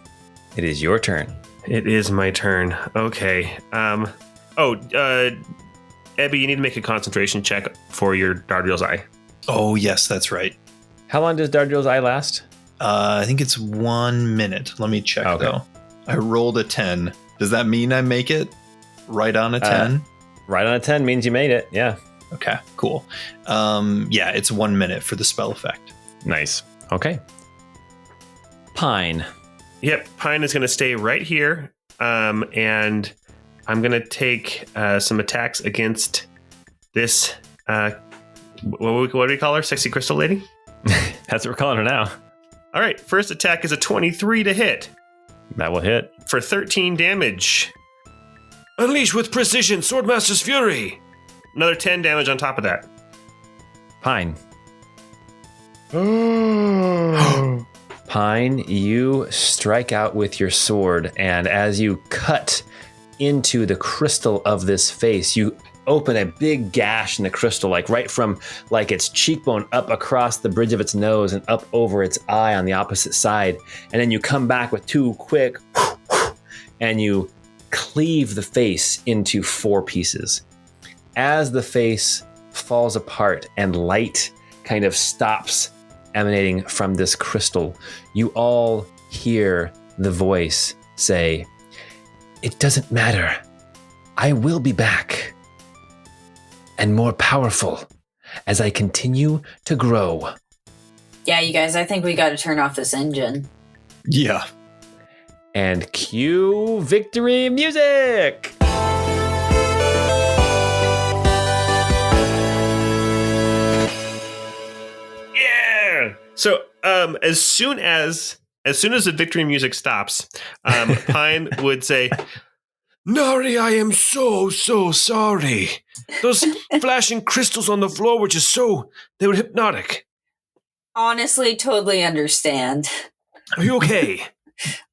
it is your turn. It is my turn. Okay. Ebby, you need to make a concentration check for your Dardriel's Eye. Oh yes, that's right. How long does Dardriel's Eye last? I think it's 1 minute. Let me check, though. I rolled a 10. Does that mean I make it? Right on a 10? Right on a 10 means you made it, yeah. Okay, cool. Yeah, it's 1 minute for the spell effect. Nice. Okay. Pine. Yep, Pine is going to stay right here, and I'm going to take some attacks against this... what do we call her? Sexy crystal lady? That's what we're calling her now. All right, first attack is a 23 to hit. That will hit. For 13 damage. Unleash with precision, Swordmaster's Fury. Another 10 damage on top of that. Pine. Pine, you strike out with your sword, and as you cut into the crystal of this face, you open a big gash in the crystal, like right from like its cheekbone up across the bridge of its nose and up over its eye on the opposite side. And then you come back with 2 quick and you cleave the face into 4 pieces. As the face falls apart and light kind of stops emanating from this crystal, you all hear the voice say, "It doesn't matter. I will be back. And more powerful as I continue to grow." Yeah, you guys, I think we got to turn off this engine. Yeah. And cue victory music! Yeah. So as soon as the victory music stops, Pine would say, Nari, I am so sorry. Those flashing crystals on the floor were they were hypnotic. Honestly, totally understand. Are you okay?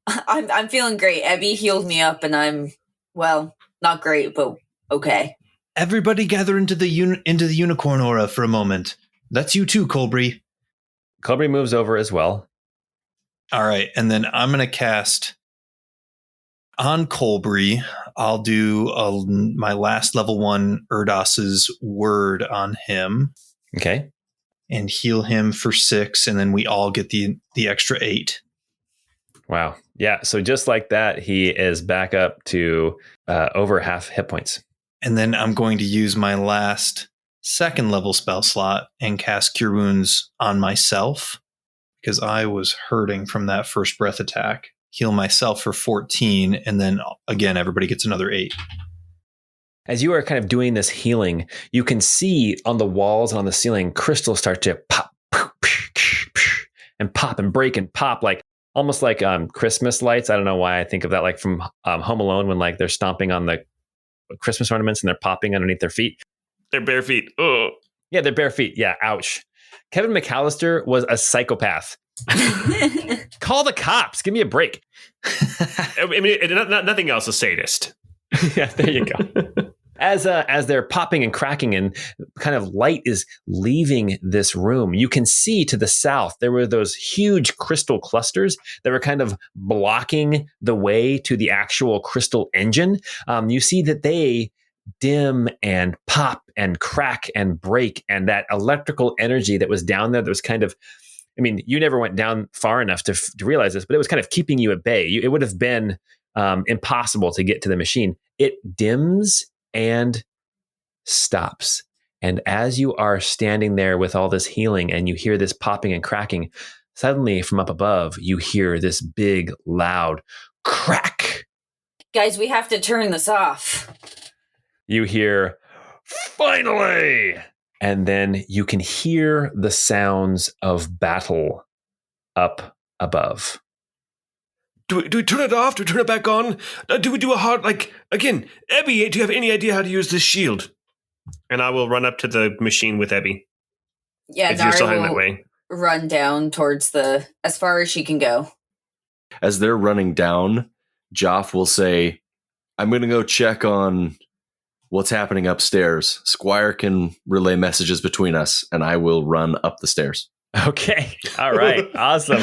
I'm feeling great. Ebby healed me up, and I'm, well, not great, but okay. Everybody gather into the unicorn aura for a moment. That's you too, Colbury. Colbury moves over as well. All right, and then I'm going to cast on Colbury. I'll do my last level 1 Erdos's word on him. Okay. And heal him for 6, and then we all get the extra 8. Wow. Yeah. So just like that, he is back up to over half hit points. And then I'm going to use my last 2nd level spell slot and cast Cure Wounds on myself because I was hurting from that first breath attack. Heal myself for 14, and then again, everybody gets another 8. As you are kind of doing this healing, you can see on the walls and on the ceiling, crystals start to pop and pop and break and pop, like almost like Christmas lights. I don't know why I think of that, like from Home Alone when like they're stomping on the Christmas ornaments and they're popping underneath their feet. Their bare feet. Oh. Yeah, their bare feet. Yeah, ouch. Kevin McAllister was a psychopath. Call the cops. Give me a break. I mean, nothing else, a sadist. Yeah, there you go. As they're popping and cracking and kind of light is leaving this room, you can see to the south, there were those huge crystal clusters that were kind of blocking the way to the actual crystal engine. You see that they dim and pop and crack and break, and that electrical energy that was down there that was kind of, I mean, you never went down far enough to realize this, but it was kind of keeping you at bay. It would have been impossible to get to the machine. It dims and stops. And as you are standing there with all this healing and you hear this popping and cracking, suddenly from up above, you hear this big, loud crack. Guys, we have to turn this off. You hear, finally! And then you can hear the sounds of battle up above. Do we turn it off? Do we turn it back on? Do we do a hard, like, again, Ebby, do you have any idea how to use this shield? And I will run up to the machine with Ebby. Yeah, if you're still heading Nari that will way. run down towards as far as she can go. As they're running down, Joff will say, I'm going to go check on what's happening upstairs. Squire can relay messages between us, and I will run up the stairs. Okay. All right. Awesome.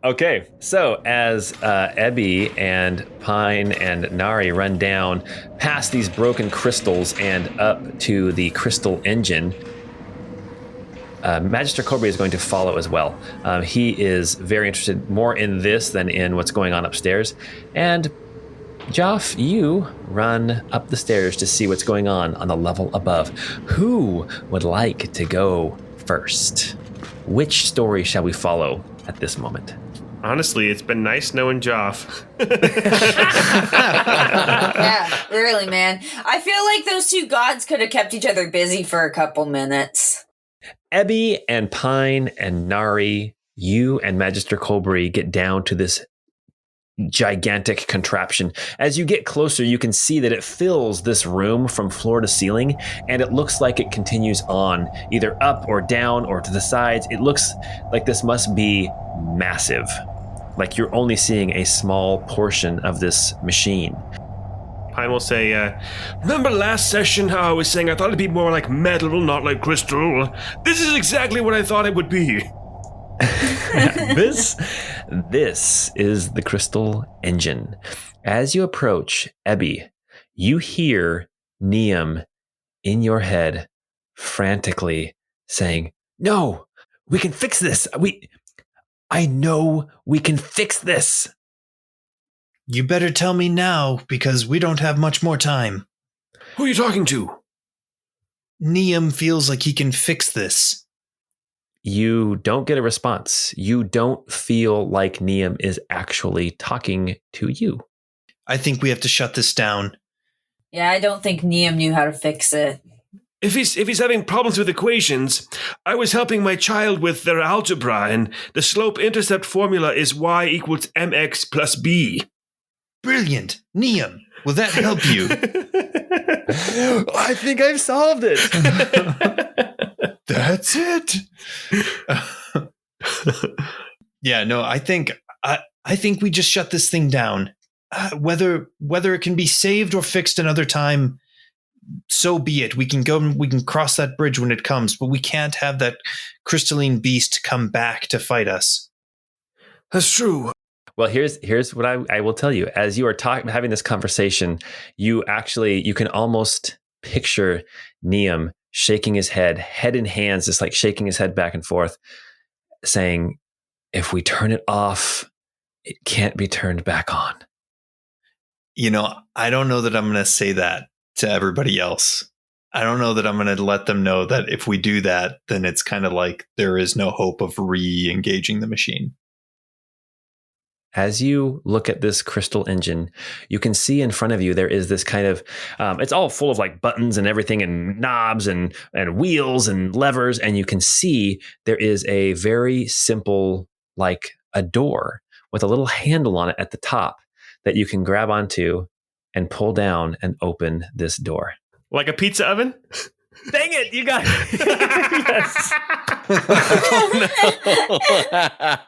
Okay, so as Ebby and Pine and Nari run down past these broken crystals and up to the crystal engine, Magister Colbury is going to follow as well. He is very interested more in this than in what's going on upstairs. And Joff, you run up the stairs to see what's going on the level above. Who would like to go first? Which story shall we follow at this moment? Honestly, it's been nice knowing Joff. Yeah, really, man. I feel like those two gods could have kept each other busy for a couple minutes. Ebby and Pine and Nari, you and Magister Colbury get down to this gigantic contraption. As you get closer, you can see that it fills this room from floor to ceiling, and it looks like it continues on, either up or down or to the sides. It looks like this must be massive, like you're only seeing a small portion of this machine. Pine will say, remember last session how I was saying I thought it'd be more like metal, not like crystal? This is exactly what I thought it would be. This is the crystal engine. As you approach Ebby, you hear Niam in your head frantically saying, "No, we can fix this. I know we can fix this." You better tell me now, because we don't have much more time. Who are you talking to? Niam feels like he can fix this. You don't get a response. You don't feel like Neum is actually talking to you. I think we have to shut this down. Yeah, I don't think Neum knew how to fix it. If he's having problems with equations, I was helping my child with their algebra, and the slope-intercept formula is y equals mx plus b. Brilliant. Neum, will that help you? I think I've solved it. That's it. Yeah, no, I think we just shut this thing down. Whether it can be saved or fixed another time, so be it. We can cross that bridge when it comes, but we can't have that crystalline beast come back to fight us. That's true. Well, here's what I will tell you. As you are having this conversation, you can almost picture Neum shaking his head in hands, just like shaking his head back and forth, saying, if we turn it off, it can't be turned back on. I don't know that I'm going to say that to everybody else. I don't know that I'm going to let them know that if we do that, then it's kind of like there is no hope of re-engaging the machine. As you look at this crystal engine, you can see in front of you there is this kind of, it's all full of like buttons and everything and knobs and wheels and levers. And you can see there is a very simple, like a door with a little handle on it at the top that you can grab onto and pull down and open this door. Like a pizza oven? Dang it, you got it. Yes.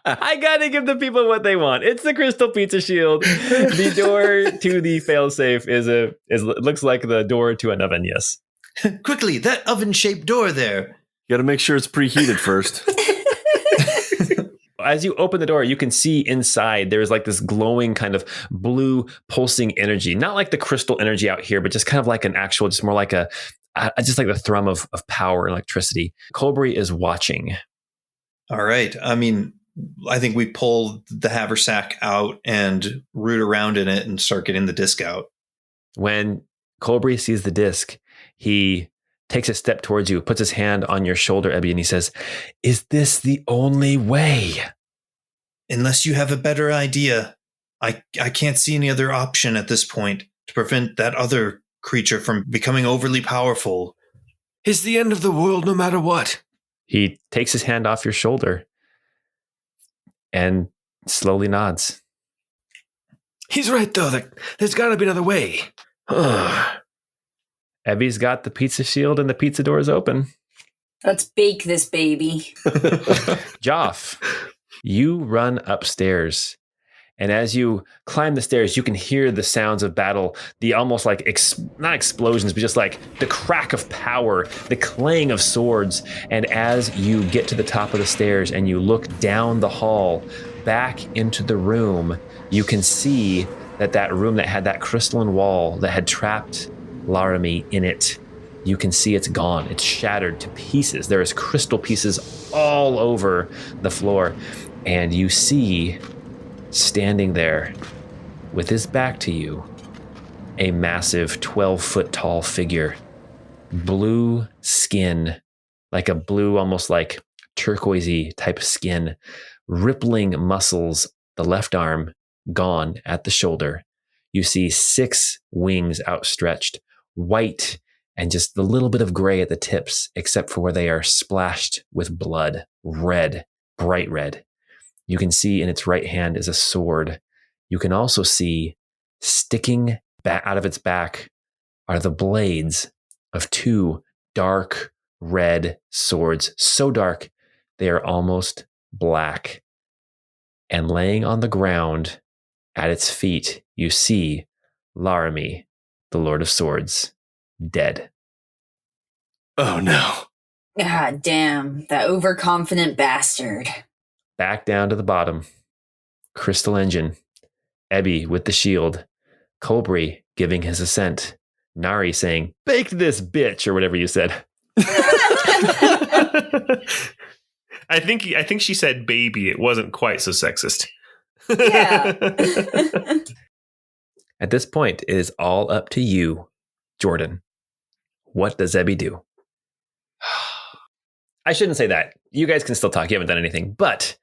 I gotta give the people what they want. It's the crystal pizza shield. The door to the failsafe looks like the door to an oven. Yes. Quickly, that oven-shaped door there. You got to make sure it's preheated first. As you open the door, you can see inside there's like this glowing kind of blue pulsing energy, not like the crystal energy out here, but just kind of like an actual, just more like just like the thrum of power and electricity. Colbury is watching. All right. I mean, I think we pull the haversack out and root around in it and start getting the disc out. When Colbury sees the disc, he takes a step towards you, puts his hand on your shoulder, Ebby, and he says, "Is this the only way?" Unless you have a better idea, I can't see any other option at this point to prevent that other creature from becoming overly powerful. It's the end of the world no matter what. He takes his hand off your shoulder and slowly nods. He's right, though. There's got to be another way. Ebby's got the pizza shield and the pizza door is open. Let's bake this baby. Joff, you run upstairs. And as you climb the stairs, you can hear the sounds of battle, the almost like, not explosions, but just like the crack of power, the clang of swords. And as you get to the top of the stairs and you look down the hall, back into the room, you can see that room that had that crystalline wall that had trapped Laramie in it, you can see it's gone. It's shattered to pieces. There is crystal pieces all over the floor. And you see, standing there with his back to you, a massive 12-foot tall figure, blue skin, like a blue, almost like turquoisey type of skin, rippling muscles, the left arm gone at the shoulder. You see 6 wings outstretched, white, and just a little bit of gray at the tips, except for where they are splashed with blood, red, bright red. You can see in its right hand is a sword. You can also see sticking out of its back are the blades of 2 dark red swords, so dark they are almost black. And laying on the ground at its feet, you see Laramie, the Lord of Swords, dead. Oh no. God damn, that overconfident bastard. Back down to the bottom. Crystal Engine. Ebby with the shield. Colbury giving his assent. Nari saying, "Bake this bitch," or whatever you said. I think she said baby. It wasn't quite so sexist. Yeah. At this point, it is all up to you, Jordan. What does Ebby do? I shouldn't say that. You guys can still talk. You haven't done anything, but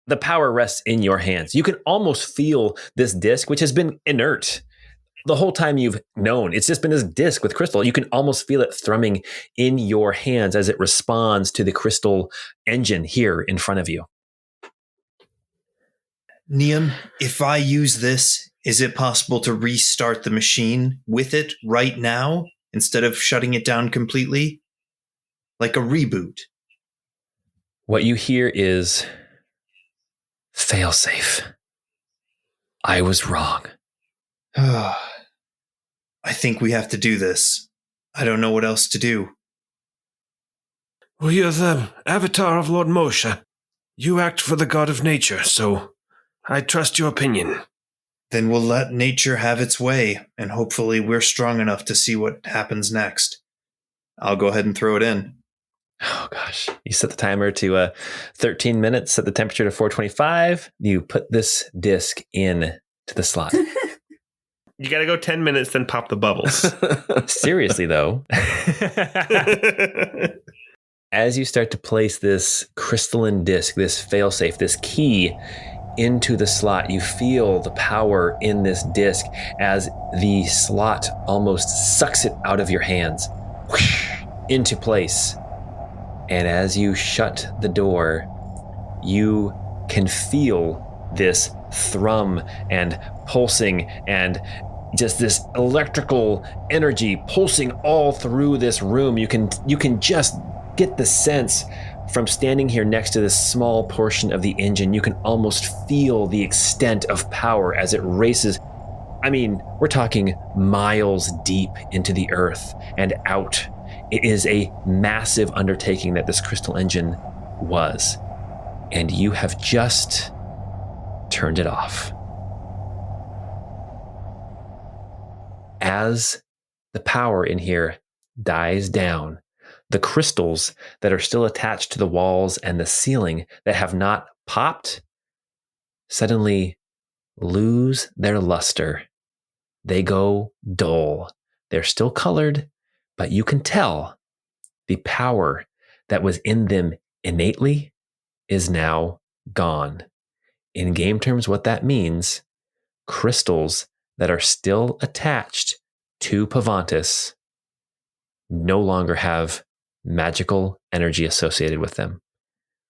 the power rests in your hands. You can almost feel this disc, which has been inert the whole time you've known. It's just been this disc with crystal. You can almost feel it thrumming in your hands as it responds to the crystal engine here in front of you. Niam, if I use this, is it possible to restart the machine with it right now instead of shutting it down completely? Like a reboot. What you hear is, failsafe. I was wrong. I think we have to do this. I don't know what else to do. Well, you're the avatar of Lord Moshe. You act for the god of nature, so I trust your opinion. Then we'll let nature have its way, and hopefully we're strong enough to see what happens next. I'll go ahead and throw it in. Oh, gosh. You set the timer to 13 minutes, set the temperature to 425. You put this disc in to the slot. You gotta go 10 minutes, then pop the bubbles. Seriously, though. As you start to place this crystalline disc, this failsafe, this key into the slot, you feel the power in this disc as the slot almost sucks it out of your hands into place. And as you shut the door, you can feel this thrum and pulsing and just this electrical energy pulsing all through this room. You can just get the sense from standing here next to this small portion of the engine. You can almost feel the extent of power as it races. I mean, we're talking miles deep into the earth and out. It is a massive undertaking that this crystal engine was. And you have just turned it off. As the power in here dies down, the crystals that are still attached to the walls and the ceiling that have not popped suddenly lose their luster. They go dull. They're still colored, but you can tell the power that was in them innately is now gone. In game terms, what that means, crystals that are still attached to Pavantis no longer have magical energy associated with them.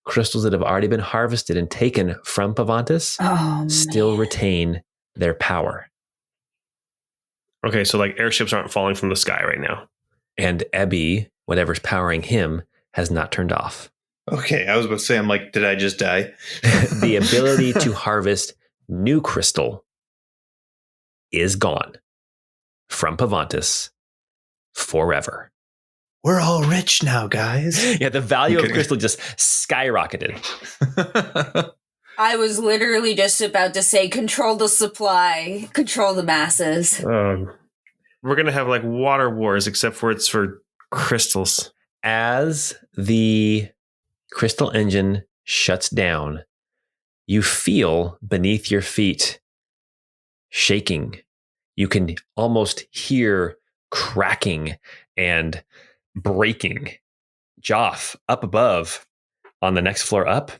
Crystals that have already been harvested and taken from Pavantis still retain their power. Okay, so like airships aren't falling from the sky right now. And Ebby, whatever's powering him, has not turned off. Okay, I was about to say, I'm like, did I just die? The ability to harvest new crystal is gone from Pavantis forever. We're all rich now, guys. Yeah, the value of crystal just skyrocketed. I was literally just about to say, control the supply, control the masses. We're going to have like water wars, except for it's for crystals. As the crystal engine shuts down, you feel beneath your feet shaking. You can almost hear cracking and breaking. Joff, up above, on the next floor up,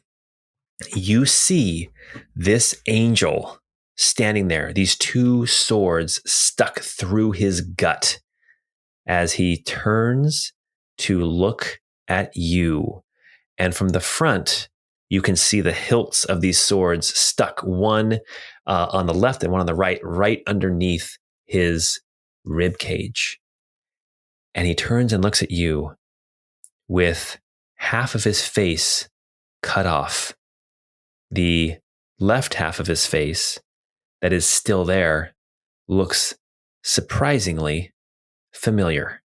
you see this angel standing there, these two swords stuck through his gut as he turns to look at you. And from the front, you can see the hilts of these swords stuck, one on the left and one on the right, right underneath his rib cage. And he turns and looks at you with half of his face cut off. The left half of his face that is still there looks surprisingly familiar.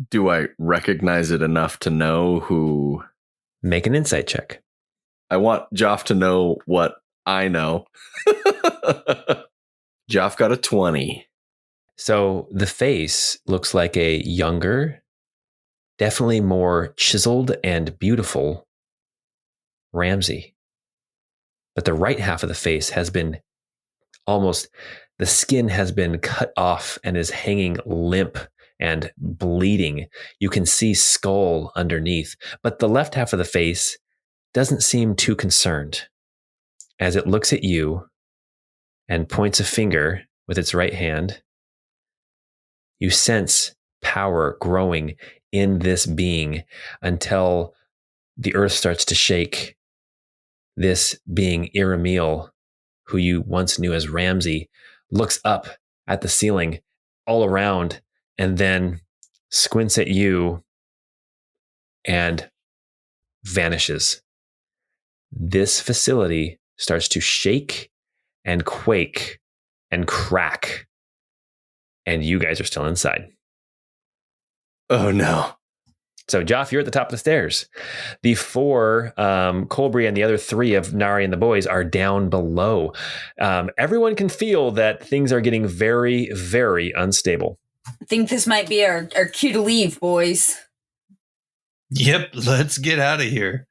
Do I recognize it enough to know who? Make an insight check. I want Joff to know what I know. Joff got a 20. So the face looks like a younger, definitely more chiseled and beautiful Ramsey. But the right half of the face has been almost, the skin has been cut off and is hanging limp and bleeding. You can see skull underneath, but the left half of the face doesn't seem too concerned as it looks at you and points a finger with its right hand. You sense power growing in this being until the earth starts to shake. This being, Iramil, who you once knew as Ramsey, looks up at the ceiling all around and then squints at you and vanishes. This facility starts to shake and quake and crack, and you guys are still inside. Oh no. So, Joff, you're at the top of the stairs. The 4, Colbury and the other 3 of Nari and the boys are down below. Everyone can feel that things are getting very, very unstable. I think this might be our cue to leave, boys. Yep, let's get out of here.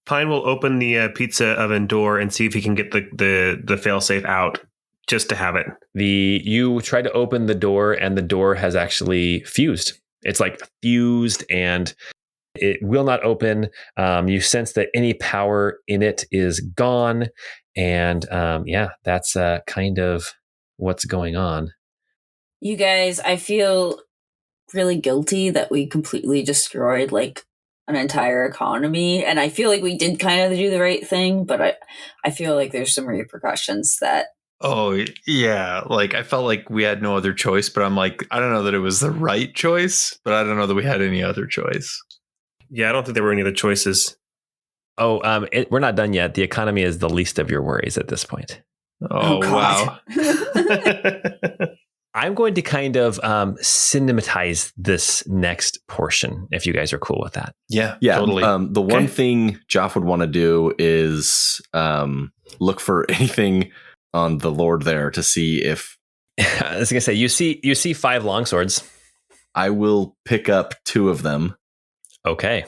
Pine will open the pizza oven door and see if he can get the failsafe out, just to have it. You try to open the door, and the door has actually fused. It's like fused, and it will not open. You sense that any power in it is gone, and that's kind of what's going on. You guys, I feel really guilty that we completely destroyed like an entire economy, and I feel like we did kind of do the right thing, but I feel like there's some repercussions that. Oh, yeah. Like, I felt like we had no other choice, but I'm like, I don't know that it was the right choice, but I don't know that we had any other choice. Yeah, I don't think there were any other choices. Oh, we're not done yet. The economy is the least of your worries at this point. Oh wow. I'm going to kind of cinematize this next portion, if you guys are cool with that. Yeah, Yeah, totally. The one thing Joff would want to do is look for anything on the Lord there to see if. I was going to say, you see 5 longswords. I will pick up 2 of them. Okay.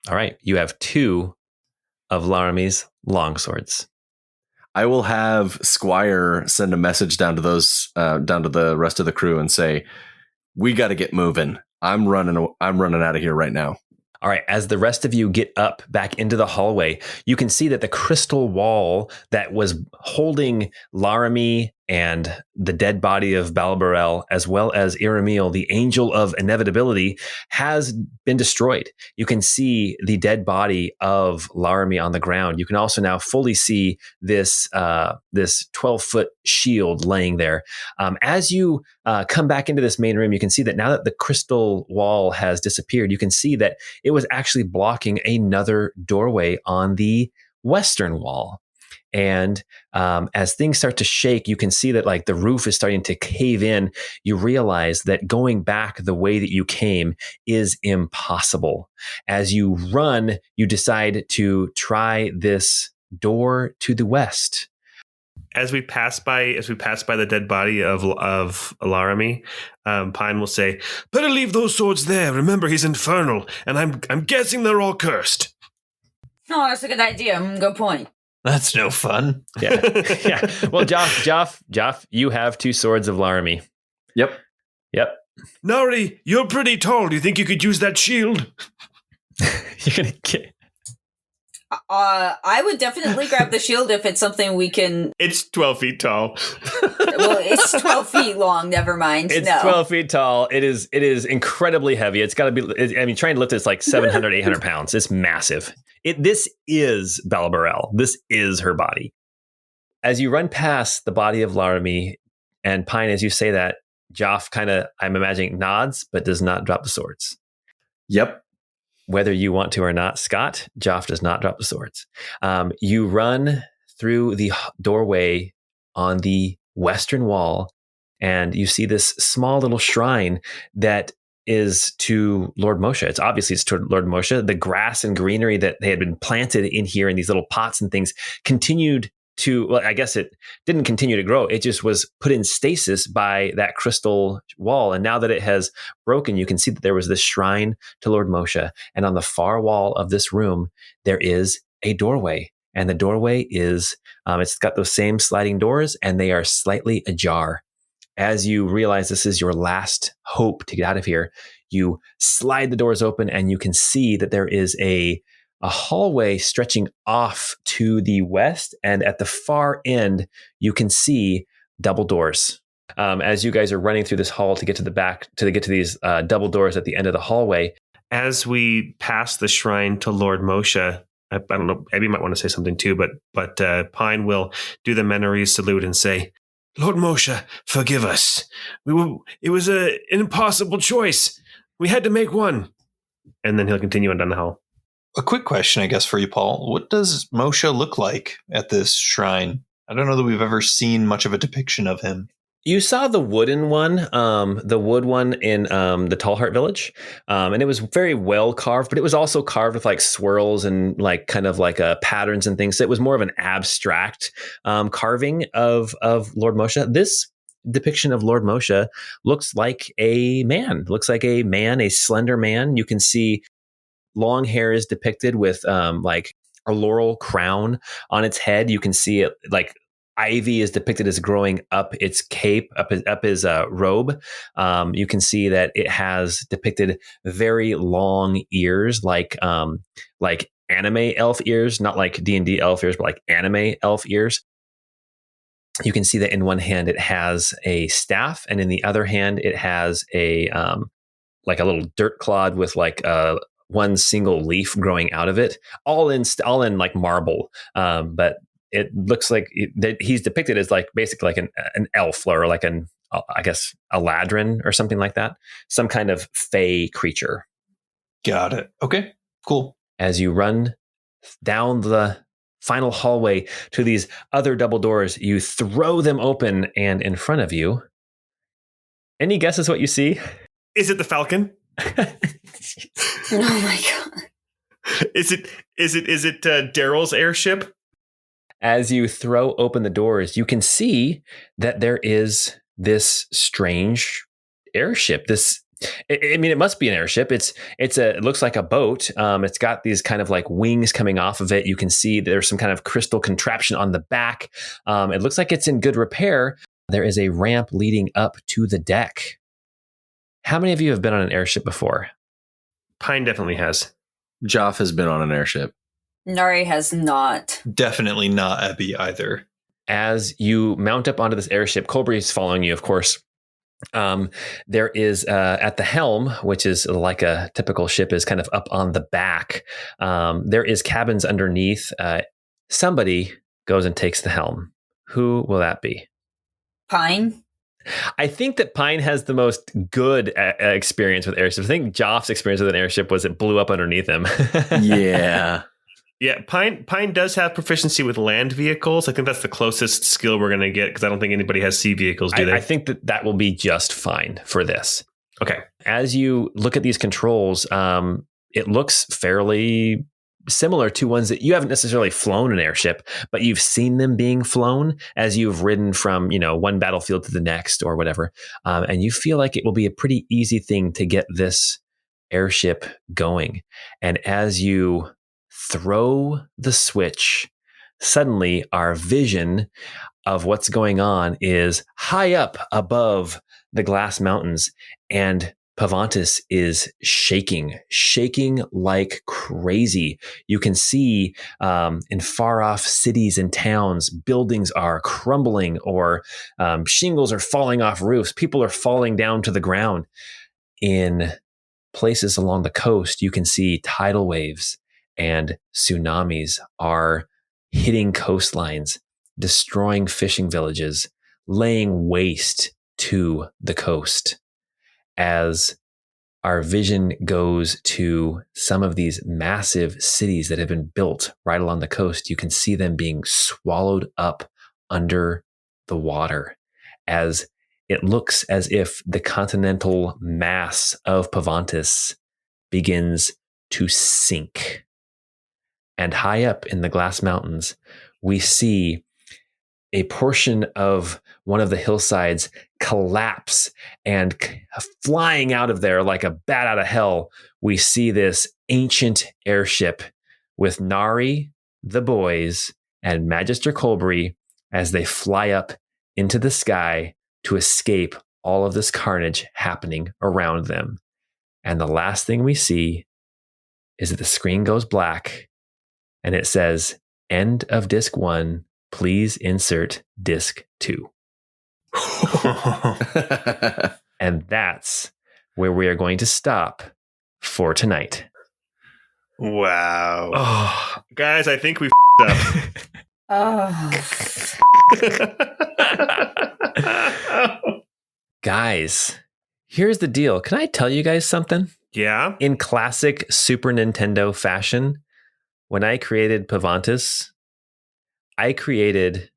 All right. You have 2 of Laramie's longswords. I will have Squire send a message down to the rest of the crew and say, "We got to get moving. I'm running out of here right now." All right. As the rest of you get up back into the hallway, you can see that the crystal wall that was holding Laramie and the dead body of Balbarel, as well as Iramil, the angel of Inevitability, has been destroyed. You can see the dead body of Laramie on the ground. You can also now fully see this 12-foot shield laying there. As you come back into this main room, you can see that now that the crystal wall has disappeared, you can see that it was actually blocking another doorway on the western wall. And as things start to shake, you can see that like the roof is starting to cave in. You realize that going back the way that you came is impossible. As you run, you decide to try this door to the west. As we pass by the dead body of Laramie, Pine will say, "Better leave those swords there. Remember, he's infernal, and I'm guessing they're all cursed." No, that's a good idea. Good point. That's no fun. Yeah. Yeah. Well, Joff, you have 2 swords of Laramie. Yep. Nari, you're pretty tall. Do you think you could use that shield? You're gonna get. I would definitely grab the shield if it's something we can. It's 12 feet tall. Well, it's 12 feet long. Never mind. It's no. 12 feet tall. It is incredibly heavy. It's got to be. Trying to lift it's like 700, 800 pounds. It's massive. This is Balbarel. This is her body. As you run past the body of Laramie and Pine, as you say that, Joff kind of, I'm imagining, nods, but does not drop the swords. Yep. Whether you want to or not, Scott, Joff does not drop the swords. You run through the doorway on the western wall, and you see this small little shrine that is to Lord Moshe. It's to Lord Moshe. The grass and greenery that they had been planted in here in these little pots and things continued to, well, I guess it didn't continue to grow. It just was put in stasis by that crystal wall. And now that it has broken, you can see that there was this shrine to Lord Moshe. And on the far wall of this room, there is a doorway. And the doorway is, it's got those same sliding doors, and they are slightly ajar. as you realize this is your last hope to get out of here, you slide the doors open and you can see that there is a hallway stretching off to the west. And at the far end, you can see double doors. As you guys are running through this hall to get to the back, to get to these double doors at the end of the hallway. As we pass the shrine to Lord Moshe, I don't know, Abby might want to say something too, but Pine will do the Menari salute and say, Lord Moshe, forgive us. It was an impossible choice. We had to make one. And then he'll continue on down the hall. A quick question, I guess, for you, Paul. What does Moshe look like at this shrine? I don't know that we've ever seen much of a depiction of him. You saw the wooden one, the wood one in the Tall Heart Village, and it was very well carved, but it was also carved with like swirls and like kind of like patterns and things. So it was more of an abstract carving of Lord Moshe. This depiction of Lord Moshe looks like a man, a slender man. You can see long hair is depicted with like a laurel crown on its head. You can see it like ivy is depicted as growing up its cape, up his robe. You can see that it has depicted very long ears, like anime elf ears, not like D&D elf ears, but like anime elf ears. You can see that in one hand it has a staff, and in the other hand it has a like a little dirt clod with like one single leaf growing out of it, all in like marble, but it looks like that he's depicted as like basically like an elf or like I guess a ladrin or something like that. Some kind of fey creature. Got it. Okay, cool. As you run down the final hallway to these other double doors, you throw them open, and in front of you, any guesses what you see? Is it the Falcon? Oh my God. Is it Daryl's airship? As you throw open the doors, you can see that there is this strange airship. It must be an airship. It looks like a boat. It's got these kind of like wings coming off of it. You can see there's some kind of crystal contraption on the back. It looks like it's in good repair. There is a ramp leading up to the deck. How many of you have been on an airship before? Pine definitely has. Joff has been on an airship. Nari has not. Definitely not Abby either. As you mount up onto this airship, Colbury is following you, of course. There is at the helm, which is like a typical ship, is kind of up on the back. There is cabins underneath. Somebody goes and takes the helm. Who will that be? Pine? I think that Pine has the most good experience with airships. I think Joff's experience with an airship was it blew up underneath him. Yeah. Yeah, Pine does have proficiency with land vehicles. I think that's the closest skill we're going to get because I don't think anybody has sea vehicles, do they? I think that will be just fine for this. Okay. As you look at these controls, it looks fairly similar to ones that you haven't necessarily flown an airship, but you've seen them being flown as you've ridden from, one battlefield to the next or whatever. And you feel like it will be a pretty easy thing to get this airship going. And as you throw the switch, suddenly our vision of what's going on is high up above the glass mountains, and Pavantis is shaking like crazy. You can see in far off cities and towns, buildings are crumbling or shingles are falling off roofs. People are falling down to the ground. In places along the coast, you can see tidal waves and tsunamis are hitting coastlines, destroying fishing villages, laying waste to the coast. As our vision goes to some of these massive cities that have been built right along the coast, you can see them being swallowed up under the water, as it looks as if the continental mass of Pavantis begins to sink. And high up in the glass mountains, we see a portion of one of the hillsides collapse, and flying out of there like a bat out of hell, we see this ancient airship with Nari the Boys and Magister Colbury as they fly up into the sky to escape all of this carnage happening around them. And the last thing we see is that the screen goes black and it says, end of disc 1, please insert disc 2. And that's where we are going to stop for tonight. Wow. Oh, guys, I think we up. Guys, here's the deal. Can I tell you guys something? Yeah? In classic Super Nintendo fashion, when I created Pavantis, I created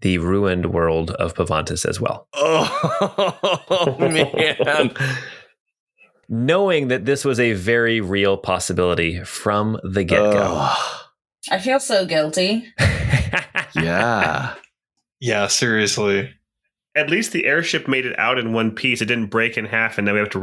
the ruined world of Pavantis as well. Oh, man. Knowing that this was a very real possibility from the get-go. I feel so guilty. Yeah. Yeah, seriously. At least the airship made it out in one piece. It didn't break in half, and then we have to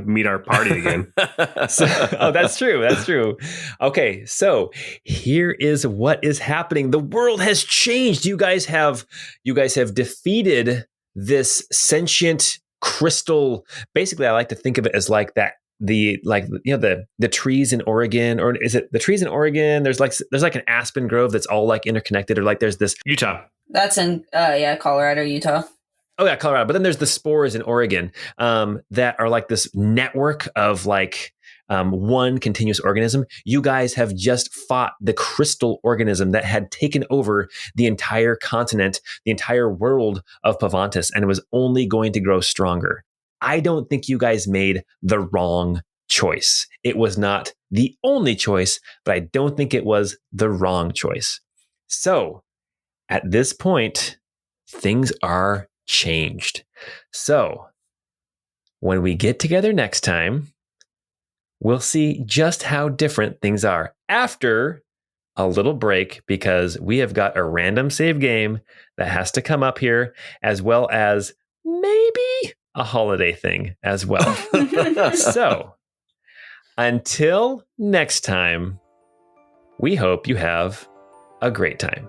meet our party again. That's true. That's true. Okay, so here is what is happening. The world has changed. You guys have defeated this sentient crystal. Basically, I like to think of it as like that. The trees in Oregon, or is it the trees in Oregon? There's like an aspen grove that's all like interconnected, or like there's this Utah. That's in Colorado, Utah. Oh yeah, Colorado. But then there's the spores in Oregon that are like this network of like one continuous organism. You guys have just fought the crystal organism that had taken over the entire continent, the entire world of Pavantis, and it was only going to grow stronger. I don't think you guys made the wrong choice. It was not the only choice, but I don't think it was the wrong choice. So at this point, things are changed. So when we get together next time, we'll see just how different things are after a little break, because we have got a random save game that has to come up here, as well as maybe a holiday thing as well. So until next time, we hope you have a great time.